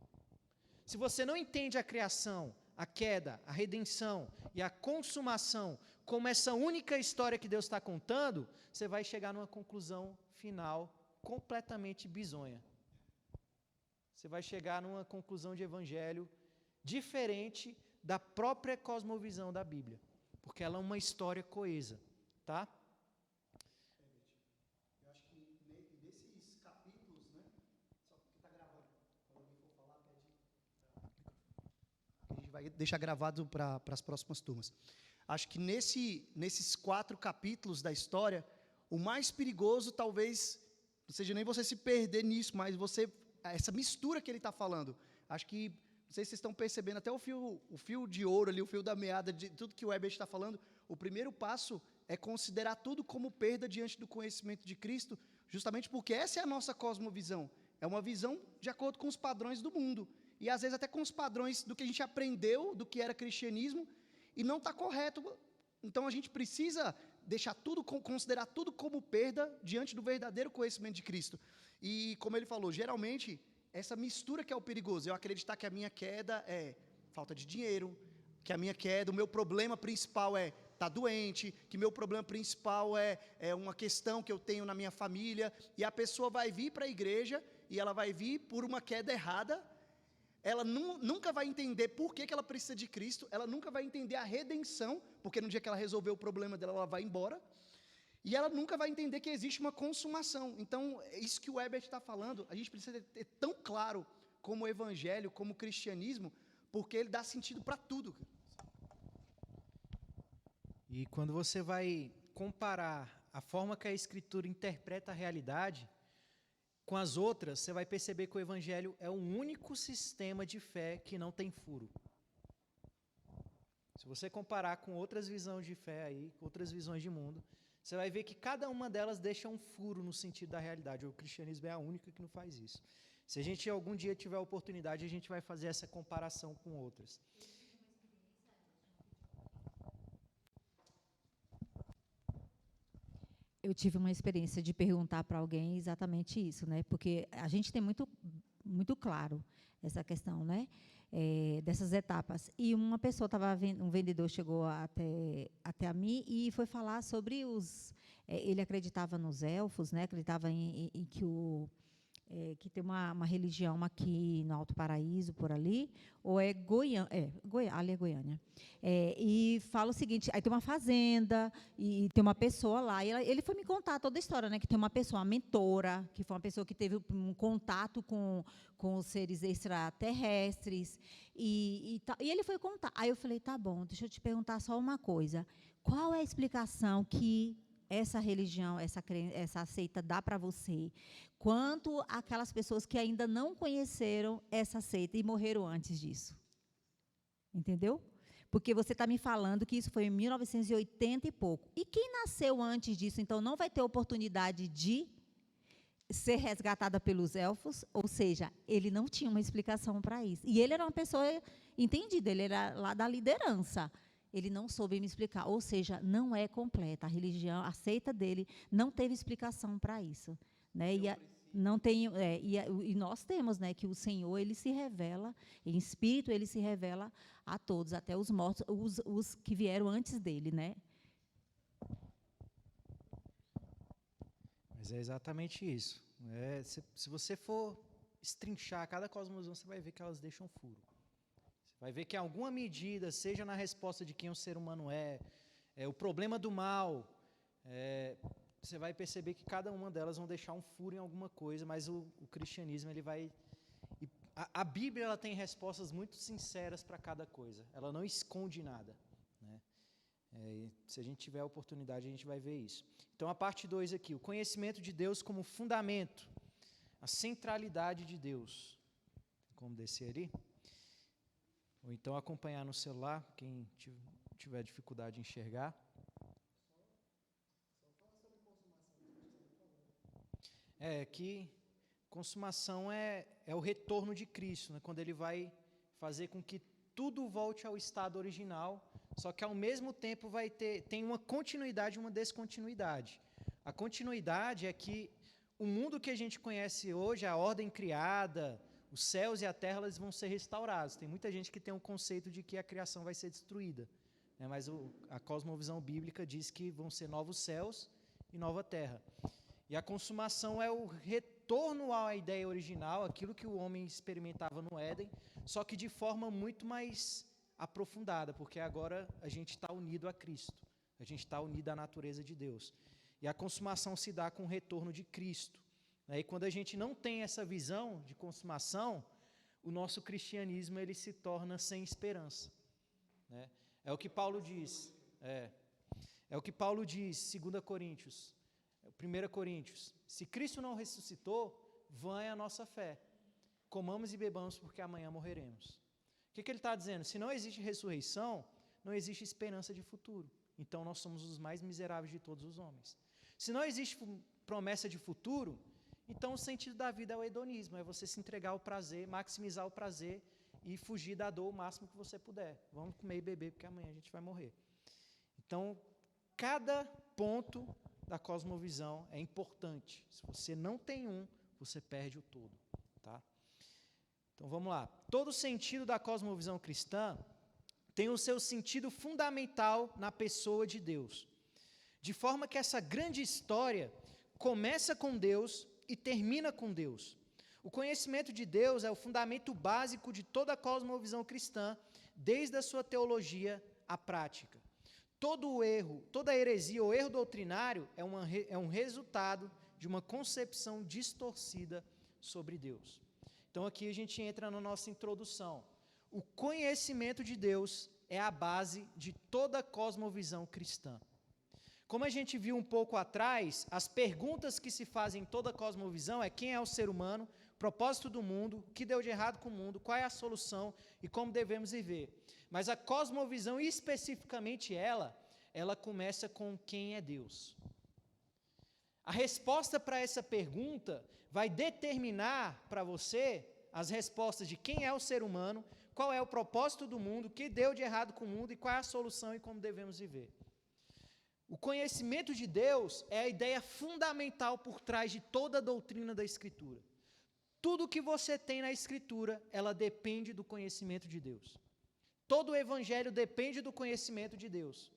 Se você não entende a criação, a queda, a redenção e a consumação como essa única história que Deus está contando, você vai chegar numa conclusão final completamente bizonha. Você vai chegar numa conclusão de Evangelho diferente da própria cosmovisão da Bíblia, porque ela é uma história coesa, tá? Eu acho que nesses capítulos, né? Só porque está gravando. Quando alguém for falar, pede. A gente vai deixar gravado para as próximas turmas. Acho que nesses 4 capítulos da história, o mais perigoso talvez não seja nem você se perder nisso, mas essa mistura que ele está falando. Acho que, não sei se vocês estão percebendo, até o fio de ouro ali, o fio da meada de tudo que o Herbert está falando, o primeiro passo é considerar tudo como perda diante do conhecimento de Cristo, justamente porque essa é a nossa cosmovisão. É uma visão de acordo com os padrões do mundo. E às vezes até com os padrões do que a gente aprendeu, do que era cristianismo, e não está correto. Então a gente precisa considerar tudo como perda diante do verdadeiro conhecimento de Cristo. E como ele falou, geralmente, essa mistura que é o perigoso. Eu acreditar que a minha queda é falta de dinheiro, que a minha queda, o meu problema principal é estar doente, que meu problema principal é uma questão que eu tenho na minha família, e a pessoa vai vir para a igreja, e ela vai vir por uma queda errada, ela nunca vai entender por que ela precisa de Cristo, ela nunca vai entender a redenção, porque no dia que ela resolver o problema dela, ela vai embora, e ela nunca vai entender que existe uma consumação. Então, isso que o Herbert está falando, a gente precisa ter tão claro como o evangelho, como o cristianismo, porque ele dá sentido para tudo. E quando você vai comparar a forma que a Escritura interpreta a realidade com as outras, você vai perceber que o Evangelho é o único sistema de fé que não tem furo. Se você comparar com outras visões de fé aí, outras visões de mundo, você vai ver que cada uma delas deixa um furo no sentido da realidade. O cristianismo é a única que não faz isso. Se a gente algum dia tiver a oportunidade, a gente vai fazer essa comparação com outras. Eu tive uma experiência de perguntar para alguém exatamente isso, né? Porque a gente tem muito claro essa questão, né? Dessas etapas. E uma pessoa um vendedor chegou até a mim e foi falar sobre ele acreditava nos elfos, né? Acreditava em que tem uma religião aqui no Alto Paraíso, por ali, ou é Goiânia, ali é Goiânia. E fala o seguinte, aí tem uma fazenda, e tem uma pessoa lá, e ele foi me contar toda a história, né, que tem uma pessoa, uma mentora, que foi uma pessoa que teve um contato com os seres extraterrestres, e ele foi contar. Aí eu falei, tá bom, deixa eu te perguntar só uma coisa, qual é a explicação que essa religião, essa seita dá para você, quanto aquelas pessoas que ainda não conheceram essa seita e morreram antes disso? Entendeu? Porque você está me falando que isso foi em 1980 e pouco. E quem nasceu antes disso, então, não vai ter oportunidade de ser resgatada pelos elfos? Ou seja, ele não tinha uma explicação para isso. E ele era uma pessoa entendida, ele era lá da liderança. Ele não soube me explicar, ou seja, não é completa. A religião, a seita dele, não teve explicação para isso. Né? Não tem, e nós temos, né, que o Senhor, ele se revela, em espírito, ele se revela a todos, até os mortos, os que vieram antes dele. Né? Mas é exatamente isso. Se você for estrinchar cada cosmovisão, você vai ver que elas deixam furo. Vai ver que em alguma medida, seja na resposta de quem o ser humano o problema do mal, você vai perceber que cada uma delas vão deixar um furo em alguma coisa, mas o cristianismo, ele vai... A Bíblia, ela tem respostas muito sinceras para cada coisa, ela não esconde nada. Né? Se a gente tiver a oportunidade, a gente vai ver isso. Então, a parte 2 aqui, o conhecimento de Deus como fundamento, a centralidade de Deus. Como descer ali? Ou então acompanhar no celular, quem tiver dificuldade de enxergar. Que consumação é o retorno de Cristo, né? Quando ele vai fazer com que tudo volte ao estado original, só que ao mesmo tempo tem uma continuidade e uma descontinuidade. A continuidade é que o mundo que a gente conhece hoje, a ordem criada, os céus e a terra, eles vão ser restaurados. Tem muita gente que tem um conceito de que a criação vai ser destruída, né? Mas a cosmovisão bíblica diz que vão ser novos céus e nova terra. E a consumação é o retorno à ideia original, aquilo que o homem experimentava no Éden, só que de forma muito mais aprofundada, porque agora a gente está unido a Cristo, a gente está unido à natureza de Deus. E a consumação se dá com o retorno de Cristo. E quando a gente não tem essa visão de consumação, o nosso cristianismo, ele se torna sem esperança. Né? É o que Paulo diz. É o que Paulo diz, 2 Coríntios, 1 Coríntios. Se Cristo não ressuscitou, vã é a nossa fé. Comamos e bebamos porque amanhã morreremos. O que ele está dizendo? Se não existe ressurreição, não existe esperança de futuro. Então nós somos os mais miseráveis de todos os homens. Se não existe promessa de futuro, então o sentido da vida é o hedonismo, é você se entregar ao prazer, maximizar o prazer e fugir da dor o máximo que você puder. Vamos comer e beber porque amanhã a gente vai morrer. Então, cada ponto da cosmovisão é importante. Se você não tem um, você perde o todo. Tá? Então, vamos lá. Todo sentido da cosmovisão cristã tem o seu sentido fundamental na pessoa de Deus. De forma que essa grande história começa com Deus e termina com Deus. O conhecimento de Deus é o fundamento básico de toda a cosmovisão cristã, desde a sua teologia à prática. Todo erro, toda heresia ou erro doutrinário é um resultado de uma concepção distorcida sobre Deus. Então aqui a gente entra na nossa introdução. O conhecimento de Deus é a base de toda a cosmovisão cristã. Como a gente viu um pouco atrás, as perguntas que se fazem em toda a cosmovisão é quem é o ser humano, propósito do mundo, o que deu de errado com o mundo, qual é a solução e como devemos viver. Mas a cosmovisão, especificamente ela começa com quem é Deus. A resposta para essa pergunta vai determinar para você as respostas de quem é o ser humano, qual é o propósito do mundo, o que deu de errado com o mundo e qual é a solução e como devemos viver. O conhecimento de Deus é a ideia fundamental por trás de toda a doutrina da Escritura. Tudo que você tem na Escritura, ela depende do conhecimento de Deus. Todo o Evangelho depende do conhecimento de Deus.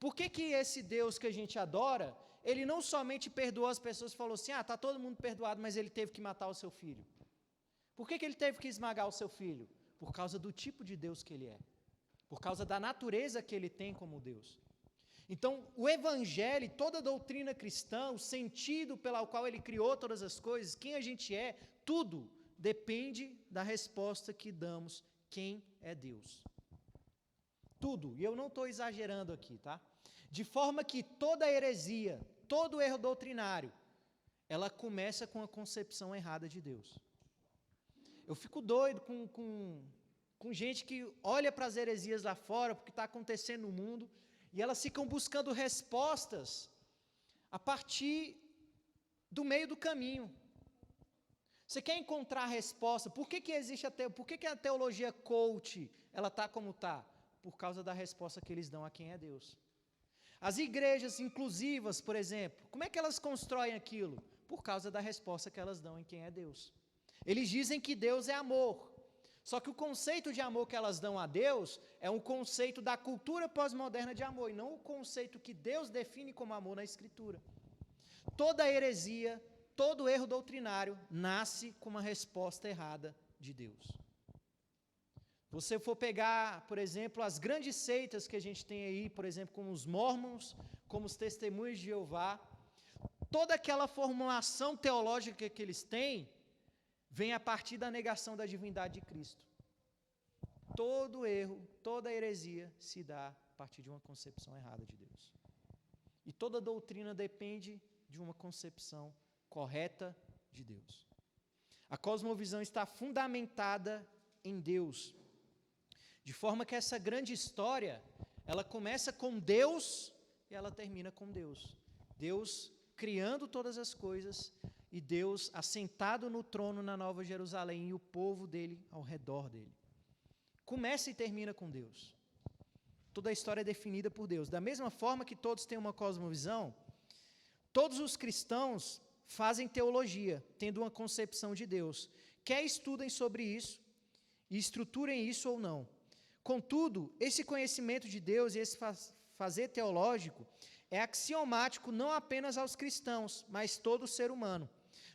Por que esse Deus que a gente adora, ele não somente perdoou as pessoas e falou assim, está todo mundo perdoado, mas ele teve que matar o seu filho? Por que ele teve que esmagar o seu filho? Por causa do tipo de Deus que ele é. Por causa da natureza que ele tem como Deus. Então, o Evangelho, toda a doutrina cristã, o sentido pelo qual ele criou todas as coisas, quem a gente é, tudo depende da resposta que damos, quem é Deus. Tudo, e eu não estou exagerando aqui, tá? De forma que toda heresia, todo erro doutrinário, ela começa com a concepção errada de Deus. Eu fico doido com gente que olha para as heresias lá fora, porque está acontecendo no mundo, e elas ficam buscando respostas a partir do meio do caminho. Você quer encontrar a resposta? Por que existe por que a teologia coach ela está como está? Por causa da resposta que eles dão a quem é Deus. As igrejas inclusivas, por exemplo, como é que elas constroem aquilo? Por causa da resposta que elas dão em quem é Deus. Eles dizem que Deus é amor. Só que o conceito de amor que elas dão a Deus é um conceito da cultura pós-moderna de amor, e não o conceito que Deus define como amor na Escritura. Toda heresia, todo erro doutrinário nasce com uma resposta errada de Deus. Você for pegar, por exemplo, as grandes seitas que a gente tem aí, por exemplo, como os Mormons, como os Testemunhos de Jeová, toda aquela formulação teológica que eles têm, vem a partir da negação da divindade de Cristo. Todo erro, toda heresia se dá a partir de uma concepção errada de Deus. E toda doutrina depende de uma concepção correta de Deus. A cosmovisão está fundamentada em Deus, de forma que essa grande história, ela começa com Deus e ela termina com Deus. Deus criando todas as coisas e Deus assentado no trono na Nova Jerusalém e o povo dele ao redor dele. Começa e termina com Deus. Toda a história é definida por Deus. Da mesma forma que todos têm uma cosmovisão, todos os cristãos fazem teologia, tendo uma concepção de Deus. Quer estudem sobre isso e estruturem isso ou não. Contudo, esse conhecimento de Deus e esse fazer teológico é axiomático não apenas aos cristãos, mas todo ser humano.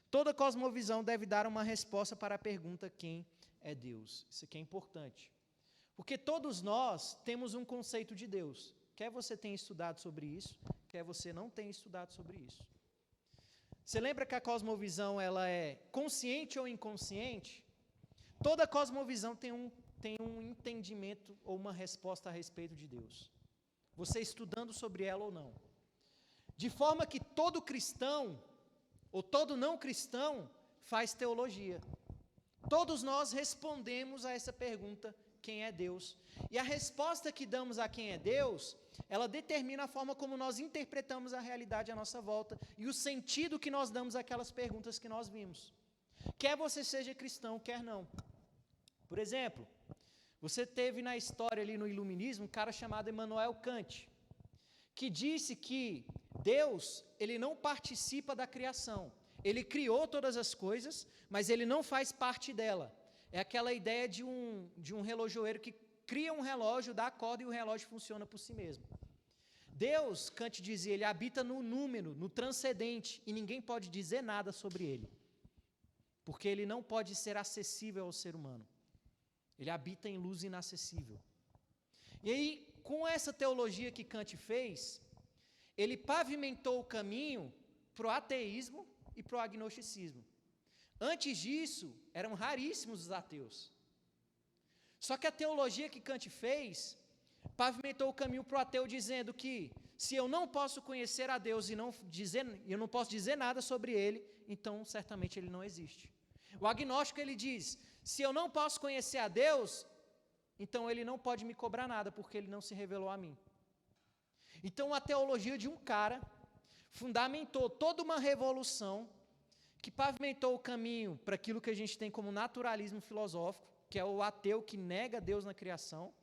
Toda cosmovisão deve dar uma resposta para a pergunta quem é Deus. Isso aqui é importante. Porque todos nós temos um conceito de Deus. Quer você tenha estudado sobre isso, quer você não tenha estudado sobre isso. Você lembra que a cosmovisão ela é consciente ou inconsciente? Toda cosmovisão tem um entendimento ou uma resposta a respeito de Deus. você estudando sobre ela ou não. De forma que todo cristão, ou todo não cristão, faz teologia. Todos nós respondemos a essa pergunta, quem é Deus? E a resposta que damos a quem é Deus, ela determina a forma como nós interpretamos a realidade à nossa volta e o sentido que nós damos àquelas perguntas que nós vimos. Quer você seja cristão, quer não. Por exemplo, você teve na história ali no iluminismo um cara chamado Immanuel Kant, que disse que Deus, ele não participa da criação. Ele criou todas as coisas, mas ele não faz parte dela. É aquela ideia de um relojoeiro que cria um relógio, dá a corda e o relógio funciona por si mesmo. Deus, Kant dizia, ele habita no número, no transcendente, e ninguém pode dizer nada sobre ele. Porque ele não pode ser acessível ao ser humano. Ele habita em luz inacessível. E aí, com essa teologia que Kant fez, ele pavimentou o caminho para o ateísmo e para o agnosticismo. Antes disso, eram raríssimos os ateus. Só que a teologia que Kant fez, pavimentou o caminho para o ateu dizendo que se eu não posso conhecer a Deus e eu não posso dizer nada sobre ele, então certamente ele não existe. O agnóstico ele diz, se eu não posso conhecer a Deus, então ele não pode me cobrar nada, porque ele não se revelou a mim. Então a teologia de um cara fundamentou toda uma revolução que pavimentou o caminho para aquilo que a gente tem como naturalismo filosófico, que é o ateu que nega Deus na criação,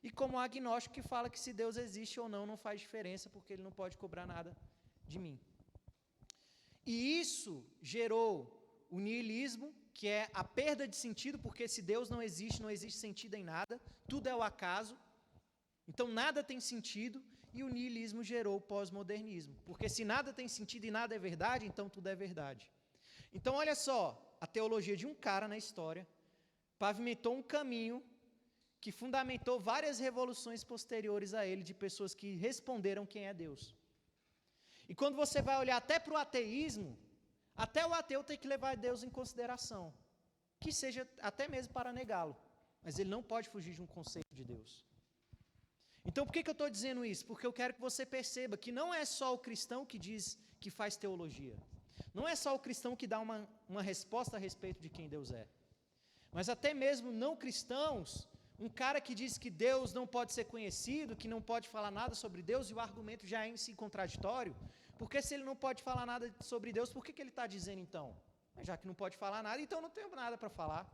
e como o agnóstico que fala que se Deus existe ou não faz diferença, porque ele não pode cobrar nada de mim. E isso gerou o niilismo, que é a perda de sentido, porque se Deus não existe sentido em nada, tudo é o acaso, então nada tem sentido, e o niilismo gerou o pós-modernismo, porque se nada tem sentido e nada é verdade, então tudo é verdade. Então olha só, a teologia de um cara na história pavimentou um caminho que fundamentou várias revoluções posteriores a ele, de pessoas que responderam quem é Deus. E quando você vai olhar até para o ateísmo, até o ateu tem que levar Deus em consideração, que seja até mesmo para negá-lo, mas ele não pode fugir de um conceito de Deus. Então por que eu estou dizendo isso? Porque eu quero que você perceba que não é só o cristão que diz que faz teologia, não é só o cristão que dá uma resposta a respeito de quem Deus é, mas até mesmo não cristãos, um cara que diz que Deus não pode ser conhecido, que não pode falar nada sobre Deus, e o argumento já é em si contraditório, porque se ele não pode falar nada sobre Deus, por que ele está dizendo então? Já que não pode falar nada, então não tenho nada para falar.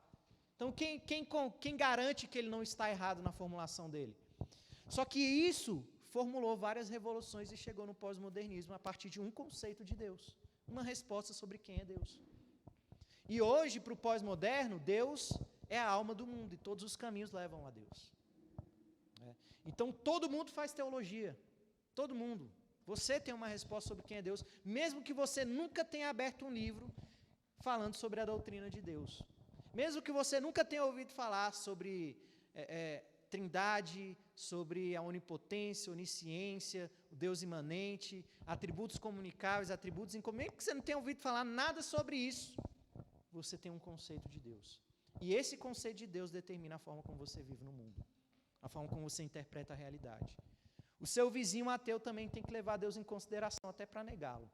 Então quem garante que ele não está errado na formulação dele? Só que isso formulou várias revoluções e chegou no pós-modernismo a partir de um conceito de Deus, uma resposta sobre quem é Deus. E hoje, para o pós-moderno, Deus é a alma do mundo e todos os caminhos levam a Deus. Então todo mundo faz teologia, todo mundo. Você tem uma resposta sobre quem é Deus, mesmo que você nunca tenha aberto um livro falando sobre a doutrina de Deus. Mesmo que você nunca tenha ouvido falar sobre trindade, sobre a onipotência, onisciência, o Deus imanente, atributos comunicáveis, atributos incomunicáveis, mesmo que você não tenha ouvido falar nada sobre isso, você tem um conceito de Deus. E esse conceito de Deus determina a forma como você vive no mundo, a forma como você interpreta a realidade. O seu vizinho ateu também tem que levar Deus em consideração até para negá-lo.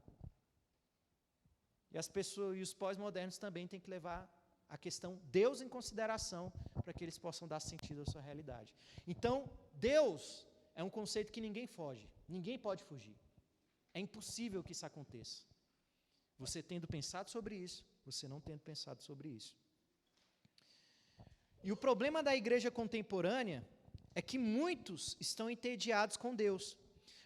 E as pessoas e os pós-modernos também têm que levar a questão Deus em consideração para que eles possam dar sentido à sua realidade. Então, Deus é um conceito que ninguém foge, ninguém pode fugir. É impossível que isso aconteça. Você tendo pensado sobre isso, você não tendo pensado sobre isso. E o problema da igreja contemporânea é que muitos estão entediados com Deus.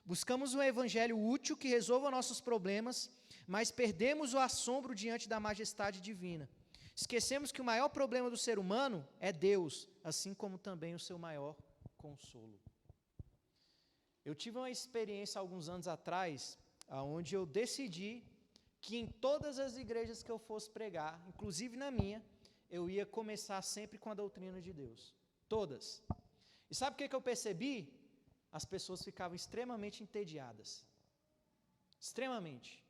Buscamos um evangelho útil que resolva nossos problemas, mas perdemos o assombro diante da majestade divina. Esquecemos que o maior problema do ser humano é Deus, assim como também o seu maior consolo. Eu tive uma experiência alguns anos atrás, onde eu decidi que em todas as igrejas que eu fosse pregar, inclusive na minha, eu ia começar sempre com a doutrina de Deus. Todas. E sabe o que eu percebi? As pessoas ficavam extremamente entediadas. Extremamente.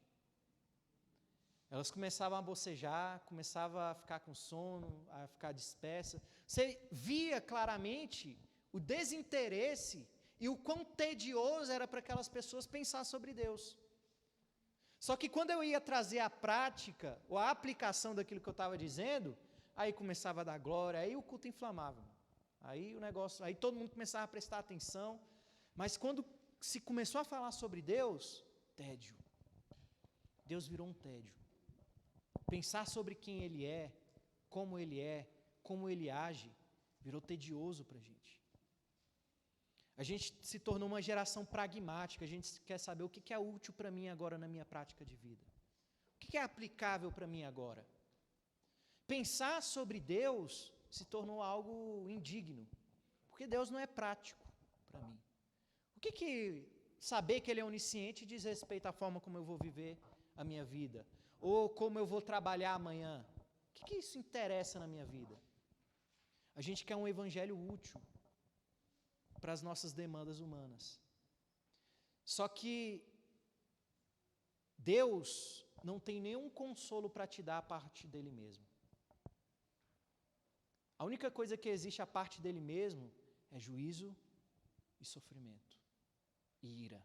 Elas começavam a bocejar, começavam a ficar com sono, a ficar dispersa. Você via claramente o desinteresse e o quão tedioso era para aquelas pessoas pensar sobre Deus. Só que quando eu ia trazer a prática, ou a aplicação daquilo que eu estava dizendo, aí começava a dar glória, aí o culto inflamava. Aí o negócio, aí todo mundo começava a prestar atenção, mas quando se começou a falar sobre Deus, tédio. Deus virou um tédio. Pensar sobre quem Ele é, como Ele age, virou tedioso para a gente. A gente se tornou uma geração pragmática, a gente quer saber o que é útil para mim agora na minha prática de vida. O que é aplicável para mim agora? Pensar sobre Deus se tornou algo indigno, porque Deus não é prático para mim. O que saber que Ele é onisciente diz respeito à forma como eu vou viver a minha vida? Ou como eu vou trabalhar amanhã? O que isso interessa na minha vida? A gente quer um evangelho útil para as nossas demandas humanas. Só que Deus não tem nenhum consolo para te dar a parte dele mesmo. A única coisa que existe a parte dele mesmo é juízo e sofrimento e ira.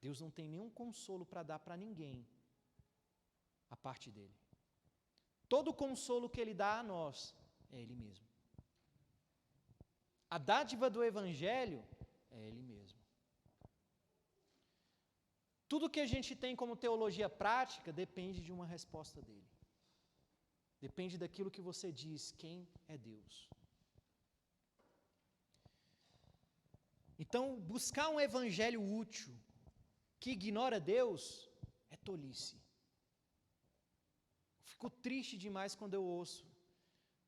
Deus não tem nenhum consolo para dar para ninguém a parte dele. Todo consolo que ele dá a nós é ele mesmo. A dádiva do Evangelho é Ele mesmo. Tudo que a gente tem como teologia prática depende de uma resposta dele. Depende daquilo que você diz, quem é Deus. Então, buscar um Evangelho útil que ignora Deus é tolice. Fico triste demais quando eu ouço.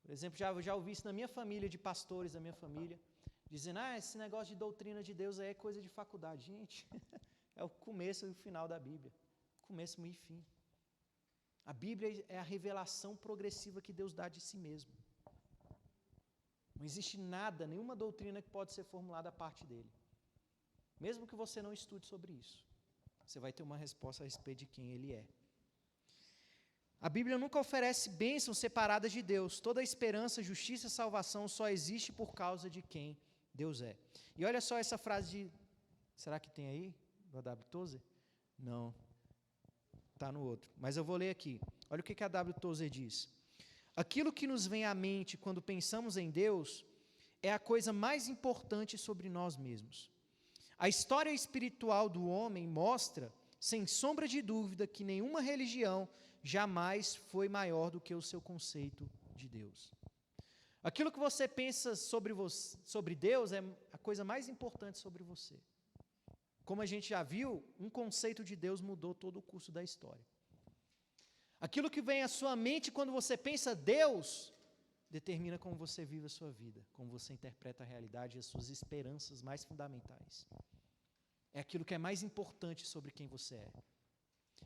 Por exemplo, já ouvi isso na minha família, de pastores da minha família, dizendo, esse negócio de doutrina de Deus aí é coisa de faculdade. Gente, é o começo e o final da Bíblia. Começo, meio e fim. A Bíblia é a revelação progressiva que Deus dá de si mesmo. Não existe nada, nenhuma doutrina que pode ser formulada a parte dele. Mesmo que você não estude sobre isso, você vai ter uma resposta a respeito de quem ele é. A Bíblia nunca oferece bênçãos separadas de Deus. Toda esperança, justiça e salvação só existe por causa de quem Deus é. E olha só essa frase de... Será que tem aí? Do A.W. Tozer? Não. Está no outro. Mas eu vou ler aqui. Olha o que a A.W. Tozer diz. Aquilo que nos vem à mente quando pensamos em Deus é a coisa mais importante sobre nós mesmos. A história espiritual do homem mostra, sem sombra de dúvida, que nenhuma religião jamais foi maior do que o seu conceito de Deus. Aquilo que você pensa sobre Deus é a coisa mais importante sobre você. Como a gente já viu, um conceito de Deus mudou todo o curso da história. Aquilo que vem à sua mente quando você pensa Deus, determina como você vive a sua vida, como você interpreta a realidade e as suas esperanças mais fundamentais. É aquilo que é mais importante sobre quem você é.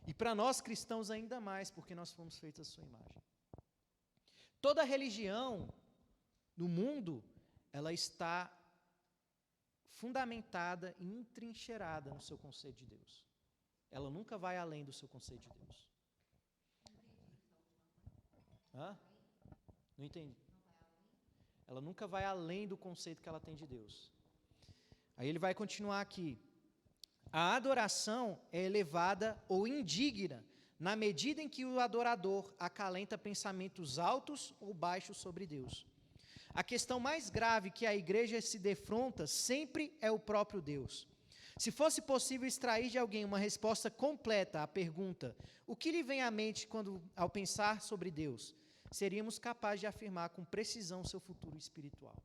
E para nós cristãos ainda mais, porque nós fomos feitos à sua imagem. Toda religião no mundo, ela está fundamentada e entrincheirada no seu conceito de Deus. Ela nunca vai além do seu conceito de Deus. Não entendi. Ela nunca vai além do conceito que ela tem de Deus. Aí ele vai continuar aqui. A adoração é elevada ou indigna na medida em que o adorador acalenta pensamentos altos ou baixos sobre Deus. A questão mais grave que a igreja se defronta sempre é o próprio Deus. Se fosse possível extrair de alguém uma resposta completa à pergunta, o que lhe vem à mente ao pensar sobre Deus, seríamos capazes de afirmar com precisão seu futuro espiritual.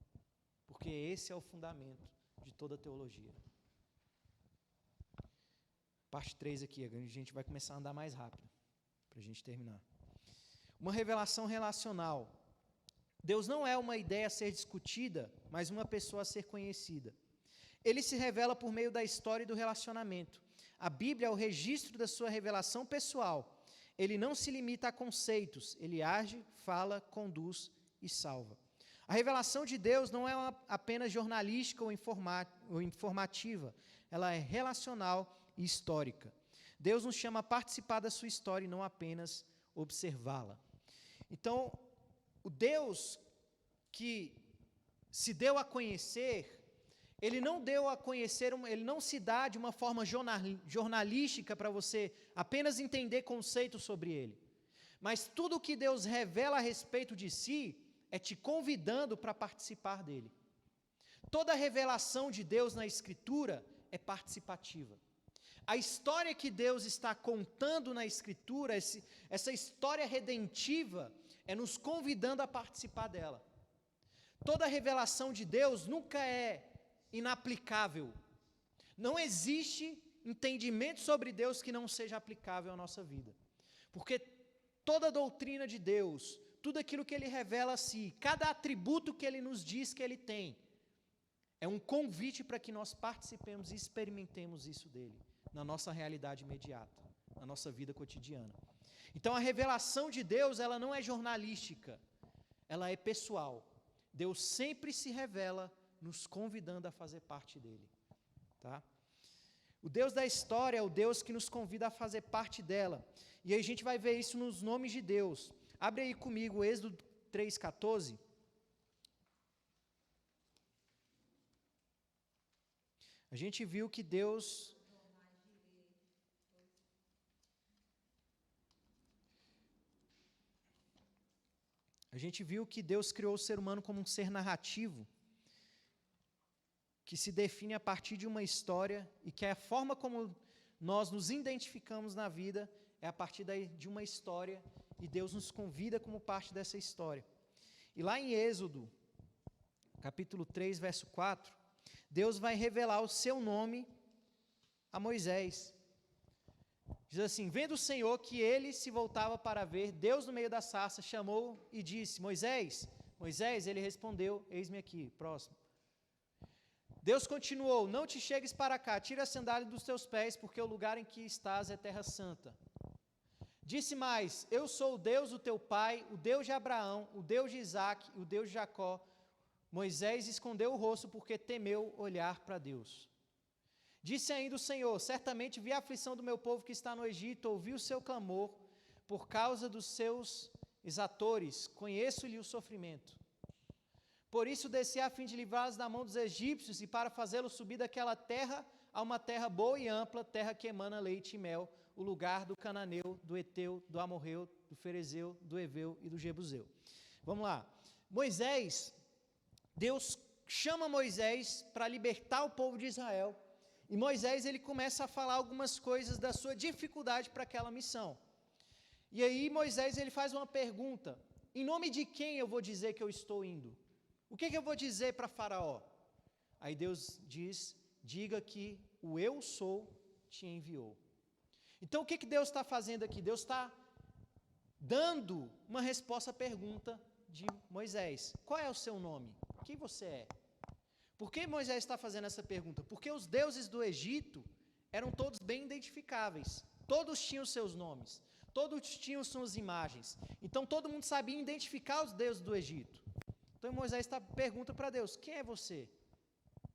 Porque esse é o fundamento de toda a teologia. Parte 3 aqui, a gente vai começar a andar mais rápido, para a gente terminar. Uma revelação relacional. Deus não é uma ideia a ser discutida, mas uma pessoa a ser conhecida. Ele se revela por meio da história e do relacionamento. A Bíblia é o registro da sua revelação pessoal. Ele não se limita a conceitos, ele age, fala, conduz e salva. A revelação de Deus não é apenas jornalística ou informativa, ela é relacional e histórica. Deus nos chama a participar da sua história e não apenas observá-la. Então, o Deus que se deu a conhecer, ele não deu a conhecer, ele não se dá de uma forma jornalística para você apenas entender conceitos sobre ele. Mas tudo o que Deus revela a respeito de si é te convidando para participar dele. Toda revelação de Deus na Escritura é participativa. A história que Deus está contando na Escritura, essa história redentiva, é nos convidando a participar dela. Toda revelação de Deus nunca é inaplicável. Não existe entendimento sobre Deus que não seja aplicável à nossa vida. Porque toda a doutrina de Deus, tudo aquilo que Ele revela a si, cada atributo que Ele nos diz que Ele tem, é um convite para que nós participemos e experimentemos isso dele, na nossa realidade imediata, na nossa vida cotidiana. Então a revelação de Deus, ela não é jornalística, ela é pessoal. Deus sempre se revela nos convidando a fazer parte dele. Tá? O Deus da história é o Deus que nos convida a fazer parte dela. E aí a gente vai ver isso nos nomes de Deus. Abre aí comigo Êxodo 3,14. A gente viu que Deus... A gente viu que Deus criou o ser humano como um ser narrativo, que se define a partir de uma história, e que a forma como nós nos identificamos na vida é a partir de uma história, e Deus nos convida como parte dessa história. E lá em Êxodo, capítulo 3, verso 4, Deus vai revelar o seu nome a Moisés. Diz assim: vendo o Senhor que ele se voltava para ver, Deus no meio da sarça chamou e disse: Moisés, Moisés, ele respondeu: eis-me aqui. Próximo. Deus continuou: não te chegues para cá, tira a sandália dos teus pés, porque o lugar em que estás é terra santa. Disse mais: eu sou o Deus do teu pai, o Deus de Abraão, o Deus de Isaque, o Deus de Jacó. Moisés escondeu o rosto porque temeu olhar para Deus. Disse ainda o Senhor: certamente vi a aflição do meu povo que está no Egito, ouvi o seu clamor por causa dos seus exatores, conheço-lhe o sofrimento. Por isso desci a fim de livrá-los da mão dos egípcios e para fazê-los subir daquela terra a uma terra boa e ampla, terra que emana leite e mel, o lugar do cananeu, do eteu, do amorreu, do ferezeu, do eveu e do jebuseu. Vamos lá. Moisés, Deus chama Moisés para libertar o povo de Israel. E Moisés, ele começa a falar algumas coisas da sua dificuldade para aquela missão. E aí Moisés, ele faz uma pergunta: em nome de quem eu vou dizer que eu estou indo? O que eu vou dizer para Faraó? Aí Deus diz: diga que o eu sou te enviou. Então o que Deus está fazendo aqui? Deus está dando uma resposta à pergunta de Moisés: qual é o seu nome? Quem você é? Por que Moisés está fazendo essa pergunta? Porque os deuses do Egito eram todos bem identificáveis, todos tinham seus nomes, todos tinham suas imagens, então todo mundo sabia identificar os deuses do Egito. Então Moisés pergunta para Deus: quem é você?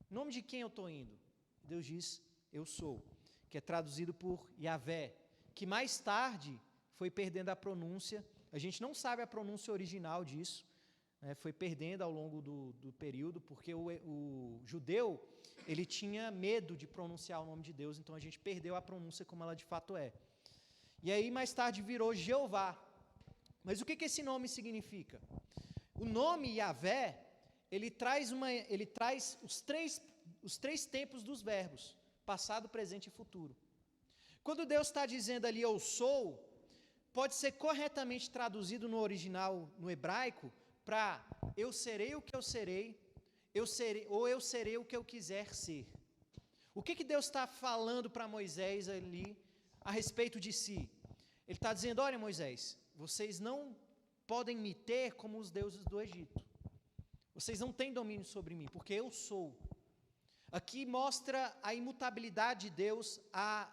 Em nome de quem eu estou indo? Deus diz: eu sou, que é traduzido por Yahvé, que mais tarde foi perdendo a pronúncia. A gente não sabe a pronúncia original disso, foi perdendo ao longo do período, porque o judeu, ele tinha medo de pronunciar o nome de Deus, então a gente perdeu a pronúncia como ela de fato é. E aí mais tarde virou Jeová. Mas o que esse nome significa? O nome Yahvé, ele traz os três tempos dos verbos, passado, presente e futuro. Quando Deus está dizendo ali eu sou, pode ser corretamente traduzido no original, no hebraico, para eu serei o que eu serei, ou eu serei o que eu quiser ser. O que Deus está falando para Moisés ali a respeito de si? Ele está dizendo: olha Moisés, vocês não podem me ter como os deuses do Egito. Vocês não têm domínio sobre mim, porque eu sou. Aqui mostra a imutabilidade de Deus, a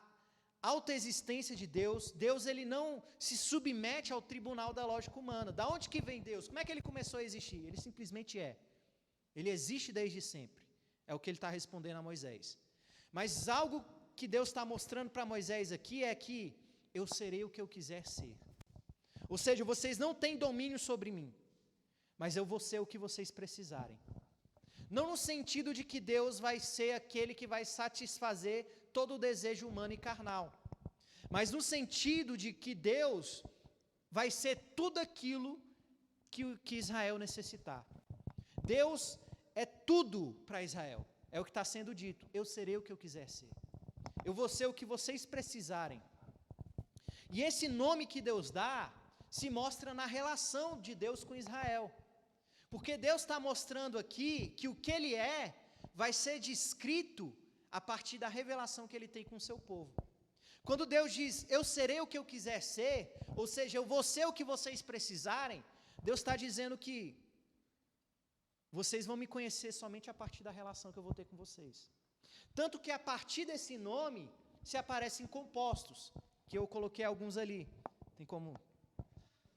autoexistência de Deus. Deus, ele não se submete ao tribunal da lógica humana. Da onde que vem Deus? Como é que ele começou a existir? Ele simplesmente é. Ele existe desde sempre. É o que ele está respondendo a Moisés. Mas algo que Deus está mostrando para Moisés aqui é que eu serei o que eu quiser ser. Ou seja, vocês não têm domínio sobre mim, mas eu vou ser o que vocês precisarem. Não no sentido de que Deus vai ser aquele que vai satisfazer todo o desejo humano e carnal, mas no sentido de que Deus vai ser tudo aquilo que Israel necessitar. Deus é tudo para Israel. É o que está sendo dito. Eu serei o que eu quiser ser. Eu vou ser o que vocês precisarem. E esse nome que Deus dá se mostra na relação de Deus com Israel. Porque Deus está mostrando aqui que o que Ele é vai ser descrito a partir da revelação que Ele tem com o seu povo. Quando Deus diz, eu serei o que eu quiser ser, ou seja, eu vou ser o que vocês precisarem, Deus está dizendo que vocês vão me conhecer somente a partir da relação que eu vou ter com vocês. Tanto que a partir desse nome se aparecem compostos, que eu coloquei alguns ali. Tem como?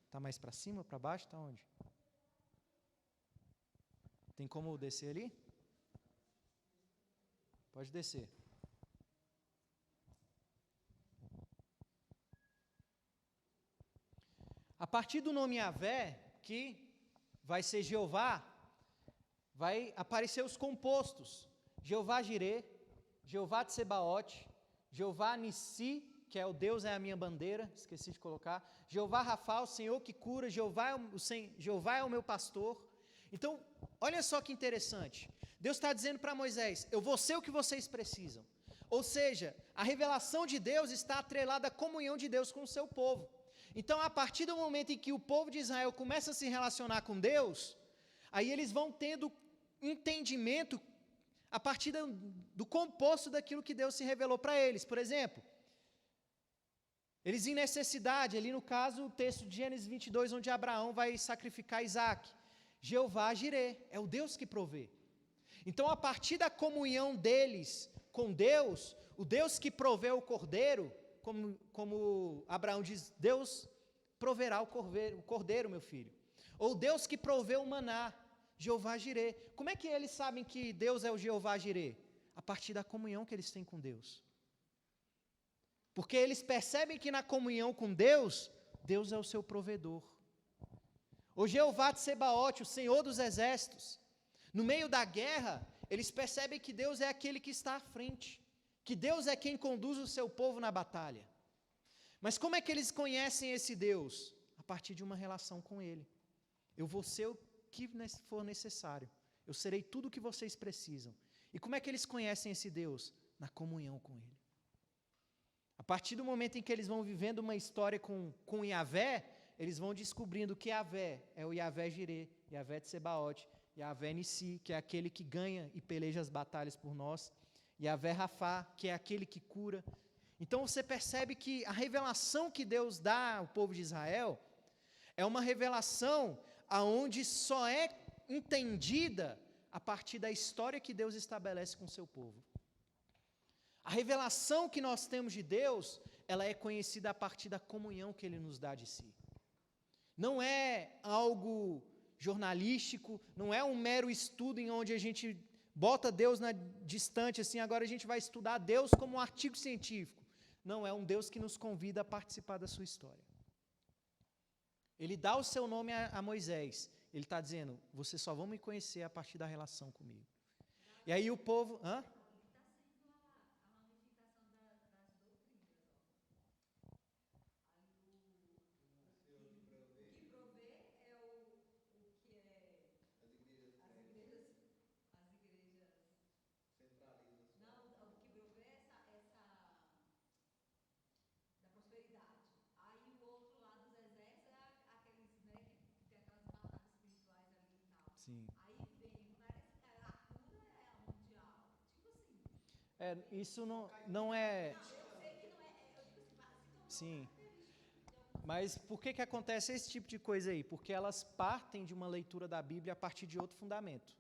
Está mais para cima, para baixo? Está onde? Tem como descer ali? Pode descer. A partir do nome Yahvé, que vai ser Jeová, vai aparecer os compostos. Jeová Jirê, Jeová Tsebaote, Jeová Nissi, que é o Deus é a minha bandeira, esqueci de colocar. Jeová Rafa, o Senhor que cura, Jeová é o meu pastor. Então, olha só que interessante. Deus está dizendo para Moisés, eu vou ser o que vocês precisam. Ou seja, a revelação de Deus está atrelada à comunhão de Deus com o seu povo. Então, a partir do momento em que o povo de Israel começa a se relacionar com Deus, aí eles vão tendo entendimento a partir do composto daquilo que Deus se revelou para eles. Por exemplo, eles em necessidade, ali no caso, o texto de Gênesis 22, onde Abraão vai sacrificar Isaac. Jeová Jirê, é o Deus que provê. Então, a partir da comunhão deles com Deus, o Deus que provê o cordeiro, como Abraão diz, Deus proverá o cordeiro, meu filho. Ou Deus que provê o maná, Jeová Jirê. Como é que eles sabem que Deus é o Jeová Jirê? A partir da comunhão que eles têm com Deus. Porque eles percebem que na comunhão com Deus, Deus é o seu provedor. O Jeová Tsebaote, o Senhor dos exércitos, no meio da guerra, eles percebem que Deus é aquele que está à frente, que Deus é quem conduz o seu povo na batalha. Mas como é que eles conhecem esse Deus? A partir de uma relação com Ele. Eu vou ser o que for necessário. Eu serei tudo o que vocês precisam. E como é que eles conhecem esse Deus? Na comunhão com Ele. A partir do momento em que eles vão vivendo uma história com Yahvé, eles vão descobrindo que Yahvé é o Yahvé Jirê, Yahvé Tsebaote, Yahvé Nissi, que é aquele que ganha e peleja as batalhas por nós, Yahvé Rafa, que é aquele que cura. Então você percebe que a revelação que Deus dá ao povo de Israel é uma revelação aonde só é entendida a partir da história que Deus estabelece com o seu povo. A revelação que nós temos de Deus, ela é conhecida a partir da comunhão que Ele nos dá de si. Não é algo jornalístico, não é um mero estudo em onde a gente bota Deus distante, assim, agora a gente vai estudar Deus como um artigo científico. Não, é um Deus que nos convida a participar da sua história. Ele dá o seu nome a Moisés. Ele está dizendo, vocês só vão me conhecer a partir da relação comigo. E aí o povo... Hã? Sim. Isso não é... Sim. Mas por que acontece esse tipo de coisa aí? Porque elas partem de uma leitura da Bíblia a partir de outro fundamento.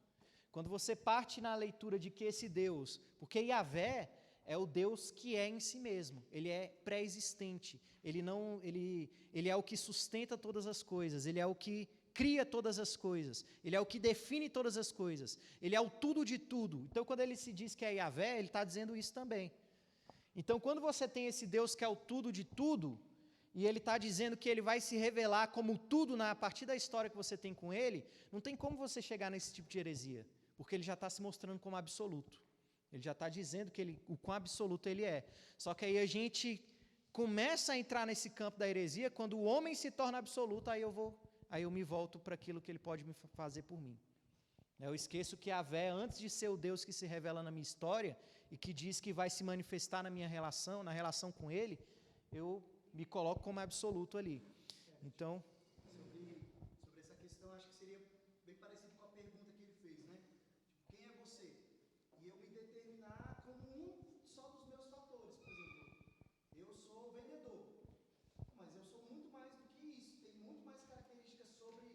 Quando você parte na leitura de que esse Deus... Porque Yahvé é o Deus que é em si mesmo. Ele é pré-existente. Ele é o que sustenta todas as coisas. Ele é o que cria todas as coisas. Ele é o que define todas as coisas. Ele é o tudo de tudo. Então, quando ele se diz que é Yahvé, ele está dizendo isso também. Então, quando você tem esse Deus que é o tudo de tudo, e ele está dizendo que ele vai se revelar como tudo a partir da história que você tem com ele, não tem como você chegar nesse tipo de heresia. porque ele já está se mostrando como absoluto. Ele já está dizendo o quão absoluto ele é. Só que aí a gente começa a entrar nesse campo da heresia, quando o homem se torna absoluto, aí eu me volto para aquilo que ele pode me fazer por mim. Eu esqueço que Yahvé, antes de ser o Deus que se revela na minha história, e que diz que vai se manifestar na minha relação, na relação com ele, eu me coloco como absoluto ali. Então... Sobre essa questão, acho que seria bem parecido com a pergunta que ele fez, né? Tipo, quem é você? E eu me determinar como um só dos meus fatores. Por exemplo, eu sou vendedor, mas eu sou muito mais do que isso. Tem muito mais características sobre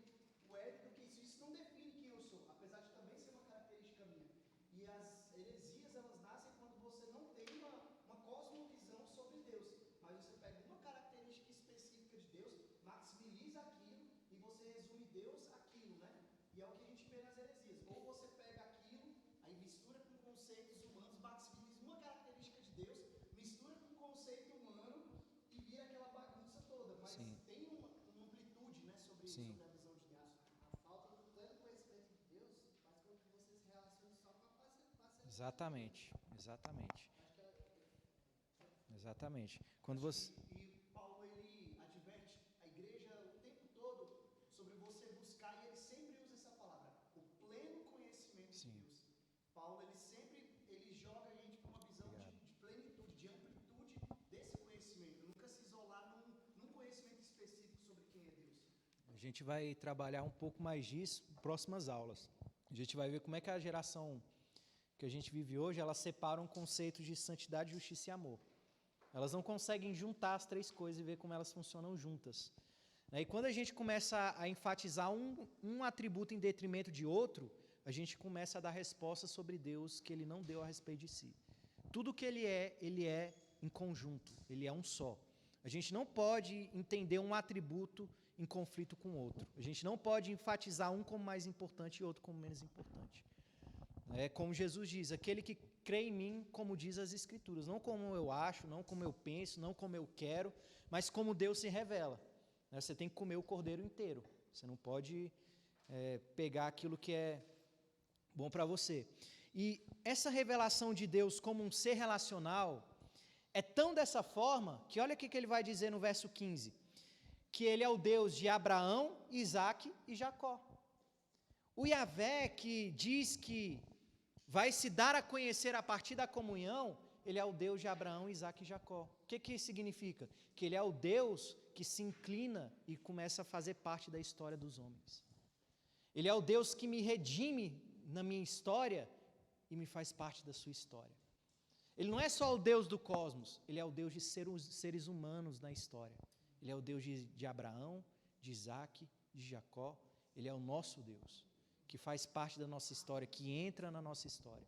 o Éder do que isso. Isso não define quem eu sou, apesar de também ser uma característica minha. E as heresias, elas nascem quando você não tem uma cosmovisão sobre Deus, mas você pega uma característica específica de Deus, maximiza aquilo e você resume Deus àquilo, né? E é o que a gente vê nas heresias. Ou você pega aquilo, aí mistura com conceitos humanos, maximiza uma característica de Deus, mistura com conceito humano e vira aquela bagunça toda. Mas Sim. tem uma amplitude, né, sobre a visão de Deus. A falta do pleno conhecimento de Deus faz com que você se relacione só com a facilidade. Exatamente. Quando você... E Paulo, ele adverte a igreja o tempo todo sobre você buscar, e ele sempre usa essa palavra, o pleno conhecimento de Deus. Paulo, ele joga a gente para uma visão de plenitude, de amplitude desse conhecimento, nunca se isolar num conhecimento específico sobre quem é Deus. A gente vai trabalhar um pouco mais disso em próximas aulas. A gente vai ver como é que a geração que a gente vive hoje, ela separa um conceito de santidade, justiça e amor. Elas não conseguem juntar as três coisas e ver como elas funcionam juntas. E quando a gente começa a enfatizar um atributo em detrimento de outro, a gente começa a dar respostas sobre Deus que Ele não deu a respeito de si. Tudo que Ele é em conjunto, Ele é um só. A gente não pode entender um atributo em conflito com o outro. A gente não pode enfatizar um como mais importante e outro como menos importante. É como Jesus diz, aquele que crê em mim, como diz as Escrituras, não como eu acho, não como eu penso, não como eu quero, mas como Deus se revela. Você tem que comer o cordeiro inteiro, você não pode pegar aquilo que é bom para você. E essa revelação de Deus como um ser relacional é tão dessa forma, que olha o que ele vai dizer no verso 15, que ele é o Deus de Abraão, Isaque e Jacó. O Yahvé, que diz que vai se dar a conhecer a partir da comunhão, ele é o Deus de Abraão, Isaque e Jacó. O que isso significa? Que ele é o Deus que se inclina e começa a fazer parte da história dos homens. Ele é o Deus que me redime na minha história e me faz parte da sua história. Ele não é só o Deus do cosmos, ele é o Deus de seres humanos na história. Ele é o Deus de Abraão, de Isaque, de Jacó. Ele é o nosso Deus, que faz parte da nossa história, que entra na nossa história.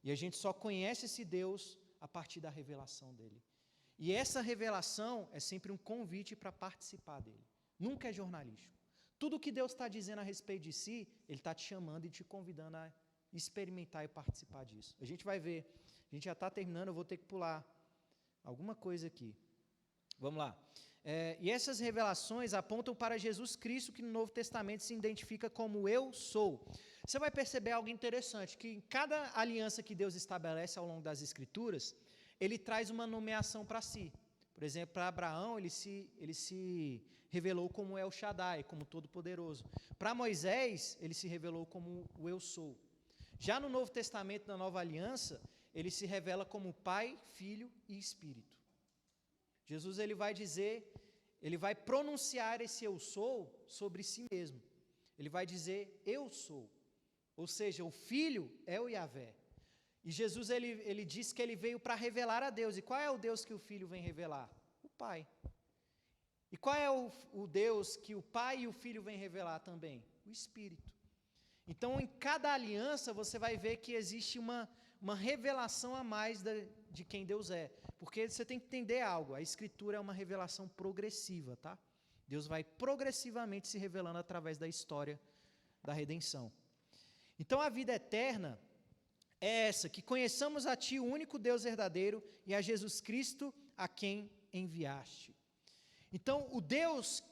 E a gente só conhece esse Deus a partir da revelação dele. E essa revelação é sempre um convite para participar dele. Nunca é jornalístico. Tudo que Deus está dizendo a respeito de si, Ele está te chamando e te convidando a experimentar e participar disso. A gente vai ver, a gente já está terminando, eu vou ter que pular alguma coisa aqui. Vamos lá. E essas revelações apontam para Jesus Cristo, que no Novo Testamento se identifica como eu sou. Você vai perceber algo interessante, que em cada aliança que Deus estabelece ao longo das Escrituras, Ele traz uma nomeação para si. Por exemplo, para Abraão, ele se revelou como El Shaddai, como Todo-Poderoso. Para Moisés, ele se revelou como o Eu Sou. Já no Novo Testamento, na Nova Aliança, ele se revela como Pai, Filho e Espírito. Jesus ele vai dizer, ele vai pronunciar esse Eu Sou sobre si mesmo. Ele vai dizer Eu Sou. Ou seja, o Filho é o Yahvé. E Jesus ele diz que ele veio para revelar a Deus. E qual é o Deus que o Filho vem revelar? O Pai. E qual é o Deus que o Pai e o Filho vêm revelar também? O Espírito. Então, em cada aliança, você vai ver que existe uma revelação a mais de quem Deus é. Porque você tem que entender algo, a Escritura é uma revelação progressiva, tá? Deus vai progressivamente se revelando através da história da redenção. Então, a vida eterna é essa, que conheçamos a Ti, o único Deus verdadeiro, e a Jesus Cristo, a quem enviaste. Então, o Deus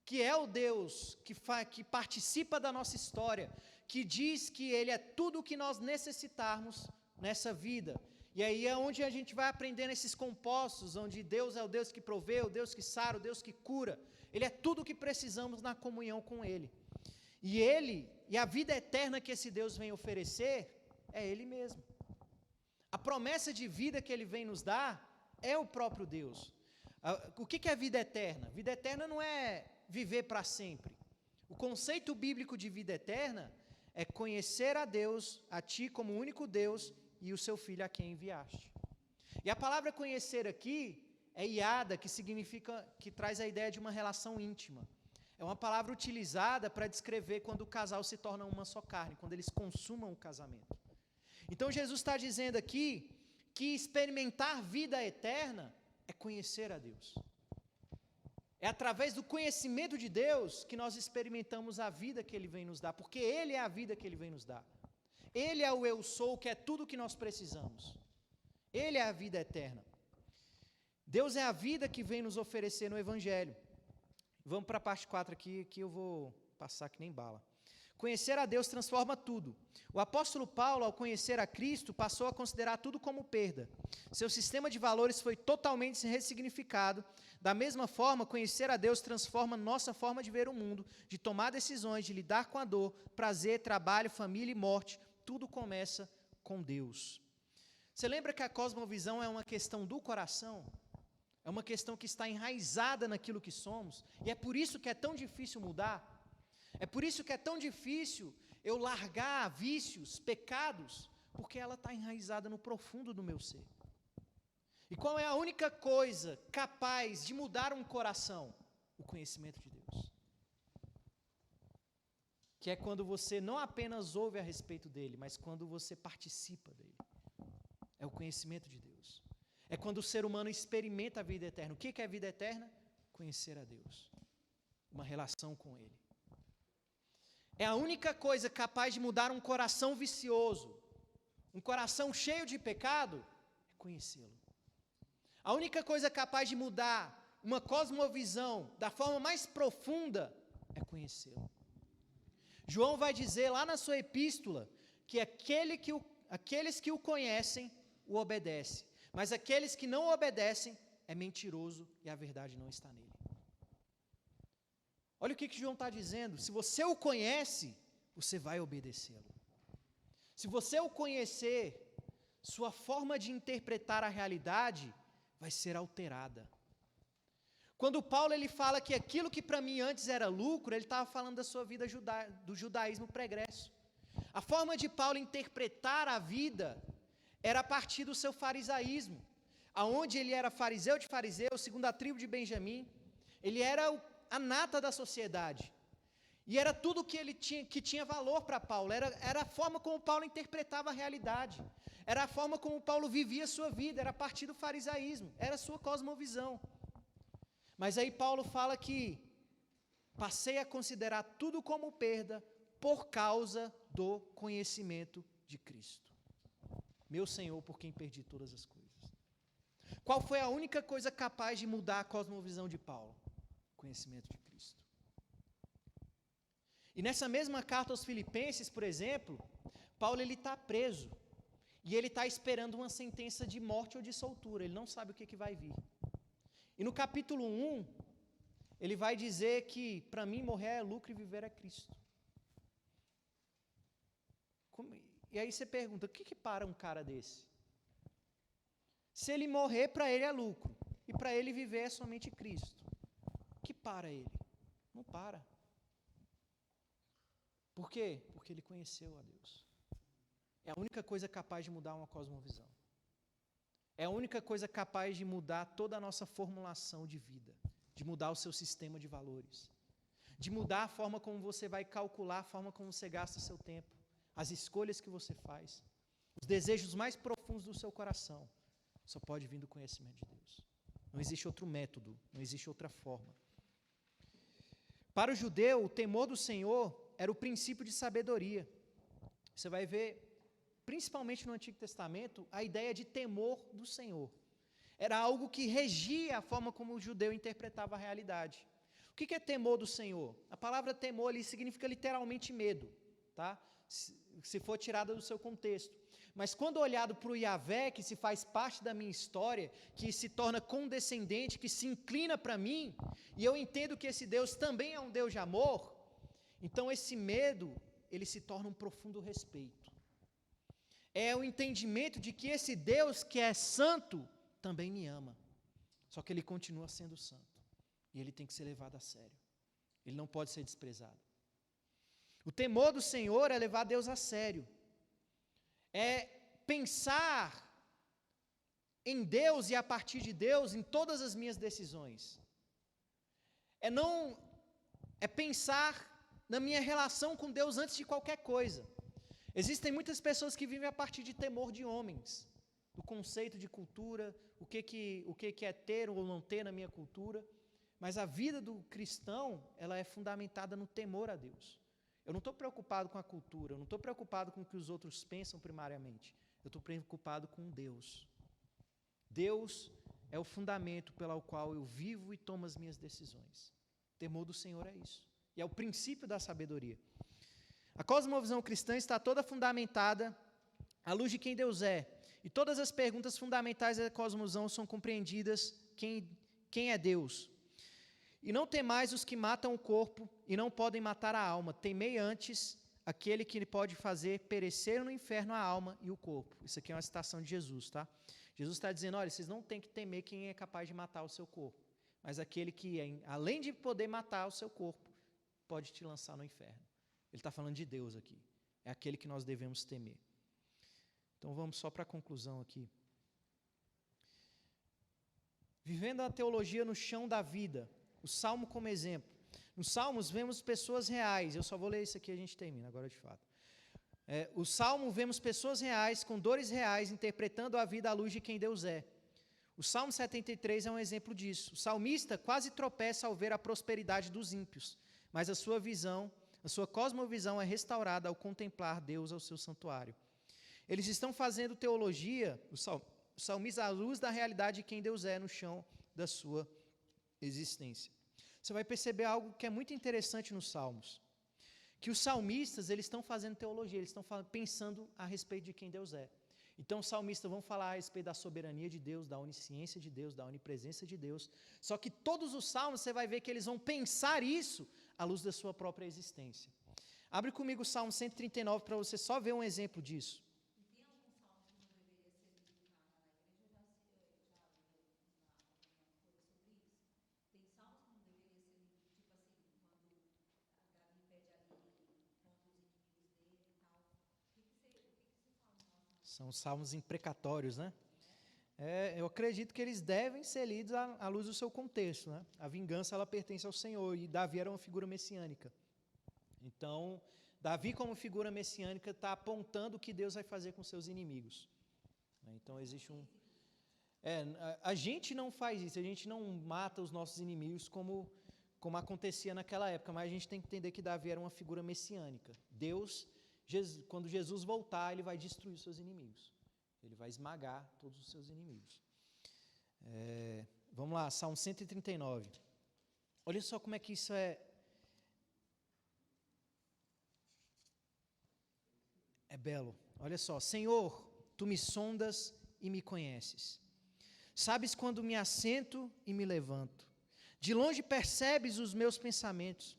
que é o Deus que participa da nossa história, que diz que Ele é tudo o que nós necessitarmos nessa vida. E aí é onde a gente vai aprendendo esses compostos, onde Deus é o Deus que provê, o Deus que sara, o Deus que cura. Ele é tudo o que precisamos na comunhão com Ele. E a vida eterna que esse Deus vem oferecer, é Ele mesmo. A promessa de vida que Ele vem nos dar é o próprio Deus. O que é vida eterna? Vida eterna não é viver para sempre. O conceito bíblico de vida eterna é conhecer a Deus, a Ti como único Deus e o Seu Filho a quem enviaste. E a palavra conhecer aqui é iada, que significa, que traz a ideia de uma relação íntima. É uma palavra utilizada para descrever quando o casal se torna uma só carne, quando eles consumam o casamento. Então Jesus está dizendo aqui que experimentar vida eterna é conhecer a Deus. É através do conhecimento de Deus que nós experimentamos a vida que Ele vem nos dar, porque Ele é a vida que Ele vem nos dar. Ele é o eu sou, que é tudo o que nós precisamos. Ele é a vida eterna. Deus é a vida que vem nos oferecer no Evangelho. Vamos para a parte 4 aqui, que eu vou passar que nem bala. Conhecer a Deus transforma tudo. O apóstolo Paulo, ao conhecer a Cristo, passou a considerar tudo como perda. Seu sistema de valores foi totalmente ressignificado. Da mesma forma, conhecer a Deus transforma nossa forma de ver o mundo, de tomar decisões, de lidar com a dor, prazer, trabalho, família e morte. Tudo começa com Deus. Você lembra que a cosmovisão é uma questão do coração? É uma questão que está enraizada naquilo que somos, e é por isso que é tão difícil mudar. É por isso que é tão difícil eu largar vícios, pecados, porque ela está enraizada no profundo do meu ser. E qual é a única coisa capaz de mudar um coração? O conhecimento de Deus. Que é quando você não apenas ouve a respeito dele, mas quando você participa dele. É o conhecimento de Deus. É quando o ser humano experimenta a vida eterna. O que é a vida eterna? Conhecer a Deus. Uma relação com Ele. É a única coisa capaz de mudar um coração vicioso, um coração cheio de pecado, é conhecê-lo. A única coisa capaz de mudar uma cosmovisão da forma mais profunda é conhecê-lo. João vai dizer lá na sua epístola que aqueles que o conhecem o obedecem, mas aqueles que não obedecem é mentiroso e a verdade não está nele. Olha o que João está dizendo. Se você o conhece, você vai obedecê-lo. Se você o conhecer, sua forma de interpretar a realidade vai ser alterada. Quando Paulo ele fala que aquilo que para mim antes era lucro, ele estava falando da sua vida do judaísmo pregresso. A forma de Paulo interpretar a vida era a partir do seu farisaísmo, aonde ele era fariseu de fariseus, segundo a tribo de Benjamim. Ele era a nata da sociedade. E era tudo que tinha valor para Paulo. Era a forma como Paulo interpretava a realidade. Era a forma como Paulo vivia a sua vida. Era a partir do farisaísmo. Era a sua cosmovisão. Mas aí Paulo fala que passei a considerar tudo como perda por causa do conhecimento de Cristo. Meu Senhor, por quem perdi todas as coisas. Qual foi a única coisa capaz de mudar a cosmovisão de Paulo? Conhecimento de Cristo. E nessa mesma carta aos Filipenses, por exemplo, Paulo ele está preso e ele está esperando uma sentença de morte ou de soltura. Ele não sabe o que vai vir. E no capítulo 1, ele vai dizer que para mim morrer é lucro e viver é Cristo. E aí você pergunta, o que para um cara desse? Se ele morrer, para ele é lucro. E para ele viver é somente Cristo. O que para ele? Não para. Por quê? Porque ele conheceu a Deus. É a única coisa capaz de mudar uma cosmovisão. É a única coisa capaz de mudar toda a nossa formulação de vida. De mudar o seu sistema de valores. De mudar a forma como você vai calcular, a forma como você gasta o seu tempo. As escolhas que você faz. Os desejos mais profundos do seu coração. Só pode vir do conhecimento de Deus. Não existe outro método. Não existe outra forma. Para o judeu, o temor do Senhor era o princípio de sabedoria. Você vai ver, principalmente no Antigo Testamento, a ideia de temor do Senhor. Era algo que regia a forma como o judeu interpretava a realidade. O que é temor do Senhor? A palavra temor ali significa literalmente medo, tá? Se for tirada do seu contexto. Mas quando olhado para o Yahvé, que se faz parte da minha história, que se torna condescendente, que se inclina para mim, e eu entendo que esse Deus também é um Deus de amor, então esse medo, ele se torna um profundo respeito. É o entendimento de que esse Deus que é santo, também me ama. Só que ele continua sendo santo. E ele tem que ser levado a sério. Ele não pode ser desprezado. O temor do Senhor é levar Deus a sério. É pensar em Deus e a partir de Deus em todas as minhas decisões. É pensar na minha relação com Deus antes de qualquer coisa. Existem muitas pessoas que vivem a partir de temor de homens, do conceito de cultura, o que é ter ou não ter na minha cultura, mas a vida do cristão, ela é fundamentada no temor a Deus. Eu não estou preocupado com a cultura, eu não estou preocupado com o que os outros pensam primariamente, eu estou preocupado com Deus. Deus é o fundamento pelo qual eu vivo e tomo as minhas decisões. O temor do Senhor é isso, e é o princípio da sabedoria. A cosmovisão cristã está toda fundamentada à luz de quem Deus é, e todas as perguntas fundamentais da cosmovisão são compreendidas quem é Deus. E não temais os que matam o corpo e não podem matar a alma, temei antes aquele que pode fazer perecer no inferno a alma e o corpo. Isso aqui é uma citação de Jesus, tá? Jesus está dizendo, olha, vocês não têm que temer quem é capaz de matar o seu corpo, mas aquele que, além de poder matar o seu corpo, pode te lançar no inferno. Ele está falando de Deus aqui. É aquele que nós devemos temer. Então vamos só para a conclusão aqui. Vivendo a teologia no chão da vida. O Salmo como exemplo. Nos Salmos vemos pessoas reais. Eu só vou ler isso aqui e a gente termina agora de fato. O Salmo vemos pessoas reais, com dores reais, interpretando a vida à luz de quem Deus é. O Salmo 73 é um exemplo disso. O salmista quase tropeça ao ver a prosperidade dos ímpios, mas a sua cosmovisão é restaurada ao contemplar Deus ao seu santuário. Eles estão fazendo teologia, o salmista, à luz da realidade de quem Deus é no chão da sua existência. Você vai perceber algo que é muito interessante nos Salmos, que os salmistas, eles estão fazendo teologia, eles estão pensando a respeito de quem Deus é. Então os salmistas vão falar a respeito da soberania de Deus, da onisciência de Deus, da onipresença de Deus, só que todos os salmos você vai ver que eles vão pensar isso à luz da sua própria existência. Abre comigo o Salmo 139 para você só ver um exemplo disso. São os salmos imprecatórios, né? Eu acredito que eles devem ser lidos à luz do seu contexto, né? A vingança, ela pertence ao Senhor, e Davi era uma figura messiânica. Então, Davi, como figura messiânica, está apontando o que Deus vai fazer com seus inimigos. Então, existe a gente não faz isso, a gente não mata os nossos inimigos como acontecia naquela época, mas a gente tem que entender que Davi era uma figura messiânica. Quando Jesus voltar, ele vai destruir os seus inimigos. Ele vai esmagar todos os seus inimigos. Vamos lá, Salmo 139. Olha só como é que isso é belo. Olha só, Senhor, Tu me sondas e me conheces. Sabes quando me assento e me levanto. De longe percebes os meus pensamentos.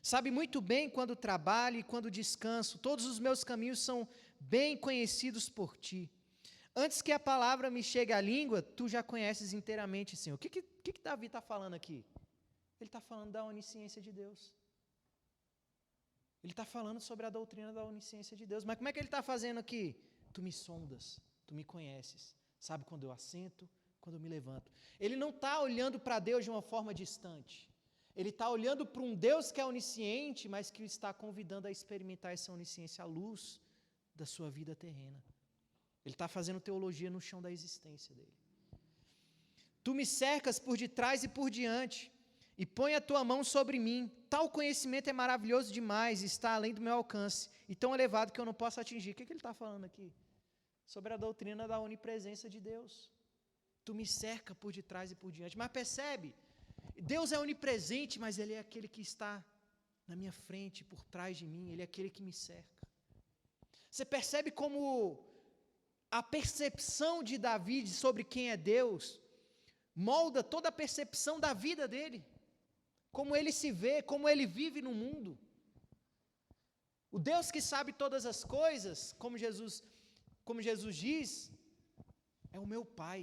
Sabe muito bem quando trabalho e quando descanso. Todos os meus caminhos são bem conhecidos por Ti. Antes que a palavra me chegue à língua, Tu já conheces inteiramente, Senhor. O que Davi está falando aqui? Ele está falando da onisciência de Deus. Ele está falando sobre a doutrina da onisciência de Deus. Mas como é que ele está fazendo aqui? Tu me sondas, Tu me conheces. Sabe quando eu assento, quando eu me levanto. Ele não está olhando para Deus de uma forma distante. Ele está olhando para um Deus que é onisciente, mas que o está convidando a experimentar essa onisciência à luz da sua vida terrena. Ele está fazendo teologia no chão da existência dele. Tu me cercas por detrás e por diante, e põe a tua mão sobre mim. Tal conhecimento é maravilhoso demais, está além do meu alcance, e tão elevado que eu não posso atingir. O que ele está falando aqui? Sobre a doutrina da onipresença de Deus. Tu me cerca por detrás e por diante. Mas percebe Deus é onipresente, mas Ele é aquele que está na minha frente, por trás de mim, Ele é aquele que me cerca. Você percebe como a percepção de Davi sobre quem é Deus molda toda a percepção da vida dele, como ele se vê, como ele vive no mundo. O Deus que sabe todas as coisas, como Jesus diz, é o meu Pai.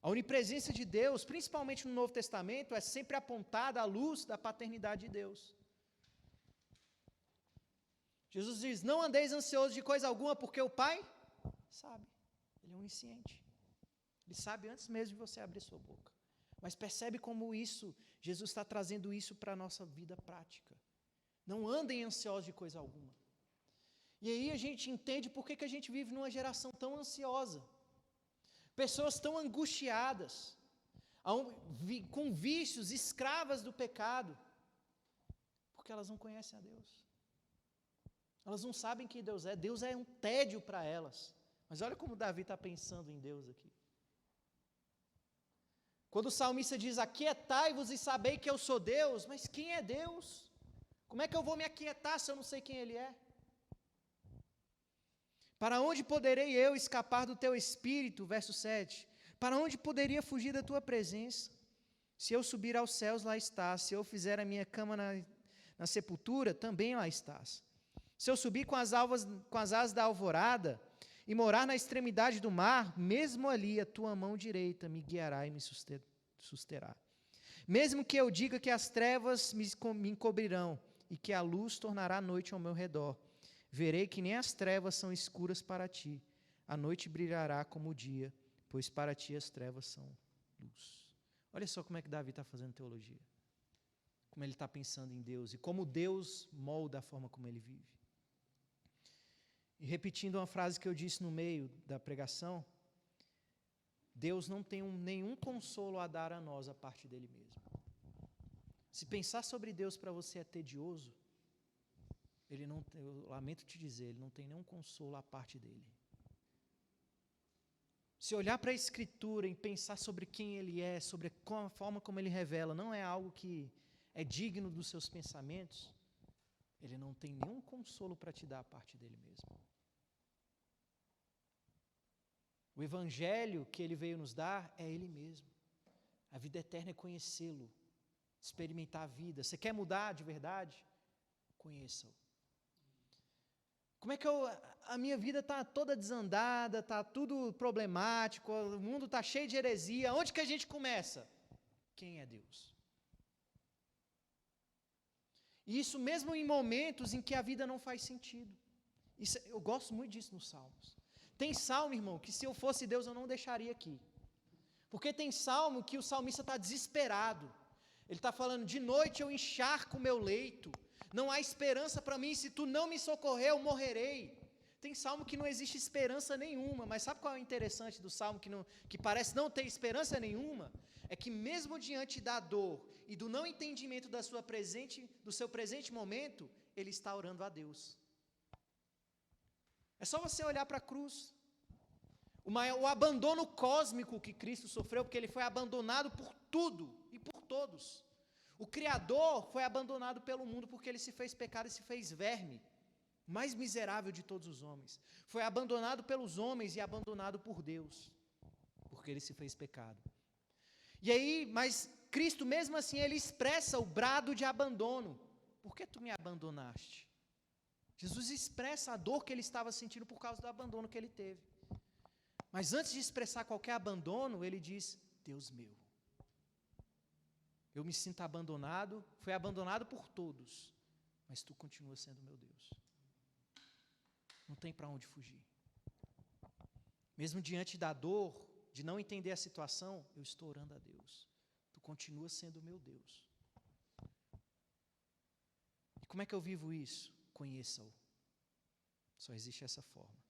A onipresença de Deus, principalmente no Novo Testamento, é sempre apontada à luz da paternidade de Deus. Jesus diz: não andeis ansiosos de coisa alguma, porque o Pai sabe. Ele é onisciente. Ele sabe antes mesmo de você abrir sua boca. Mas percebe como isso, Jesus está trazendo isso para a nossa vida prática. Não andem ansiosos de coisa alguma. E aí a gente entende por que a gente vive numa geração tão ansiosa. Pessoas tão angustiadas, com vícios, escravas do pecado, porque elas não conhecem a Deus. Elas não sabem quem Deus é. Deus é um tédio para elas. Mas olha como Davi está pensando em Deus aqui. Quando o salmista diz: aquietai-vos e sabei que eu sou Deus, mas quem é Deus? Como é que eu vou me aquietar se eu não sei quem Ele é? Para onde poderei eu escapar do teu espírito? Verso 7. Para onde poderia fugir da tua presença? Se eu subir aos céus, lá estás. Se eu fizer a minha cama na sepultura, também lá estás. Se eu subir com as asas da alvorada e morar na extremidade do mar, mesmo ali a tua mão direita me guiará e me susterá. Mesmo que eu diga que as trevas me encobrirão e que a luz tornará a noite ao meu redor, verei que nem as trevas são escuras para ti. A noite brilhará como o dia, pois para ti as trevas são luz. Olha só como é que Davi está fazendo teologia. Como ele está pensando em Deus e como Deus molda a forma como ele vive. E repetindo uma frase que eu disse no meio da pregação, Deus não tem nenhum consolo a dar a nós a parte dele mesmo. Se pensar sobre Deus para você é tedioso, eu lamento te dizer, ele não tem nenhum consolo à parte dele. Se olhar para a Escritura e pensar sobre quem ele é, sobre a forma como ele revela, não é algo que é digno dos seus pensamentos, ele não tem nenhum consolo para te dar a parte dele mesmo. O Evangelho que ele veio nos dar é ele mesmo. A vida eterna é conhecê-lo, experimentar a vida. Você quer mudar de verdade? Conheça-o. Como é que a minha vida está toda desandada, está tudo problemático, o mundo está cheio de heresia. Onde que a gente começa? Quem é Deus? E isso mesmo em momentos em que a vida não faz sentido. Eu gosto muito disso nos Salmos. Tem salmo, irmão, que se eu fosse Deus eu não deixaria aqui. Porque tem salmo que o salmista está desesperado. Ele está falando: de noite eu encharco o meu leito, não há esperança para mim, se tu não me socorrer eu morrerei. Tem salmo que não existe esperança nenhuma, mas sabe qual é o interessante do salmo que parece não ter esperança nenhuma? É que mesmo diante da dor e do não entendimento do seu presente momento, ele está orando a Deus. É só você olhar para a cruz. O abandono cósmico que Cristo sofreu, porque ele foi abandonado por tudo e por todos. O Criador foi abandonado pelo mundo porque ele se fez pecado e se fez verme, o mais miserável de todos os homens. Foi abandonado pelos homens e abandonado por Deus, porque ele se fez pecado. E aí, mas Cristo mesmo assim, ele expressa o brado de abandono. Por que tu me abandonaste? Jesus expressa a dor que ele estava sentindo por causa do abandono que ele teve. Mas antes de expressar qualquer abandono, ele diz: Deus meu, eu me sinto abandonado, fui abandonado por todos, mas tu continuas sendo meu Deus. Não tem para onde fugir. Mesmo diante da dor, de não entender a situação, eu estou orando a Deus. Tu continuas sendo meu Deus. E como é que eu vivo isso? Conheça-o. Só existe essa forma.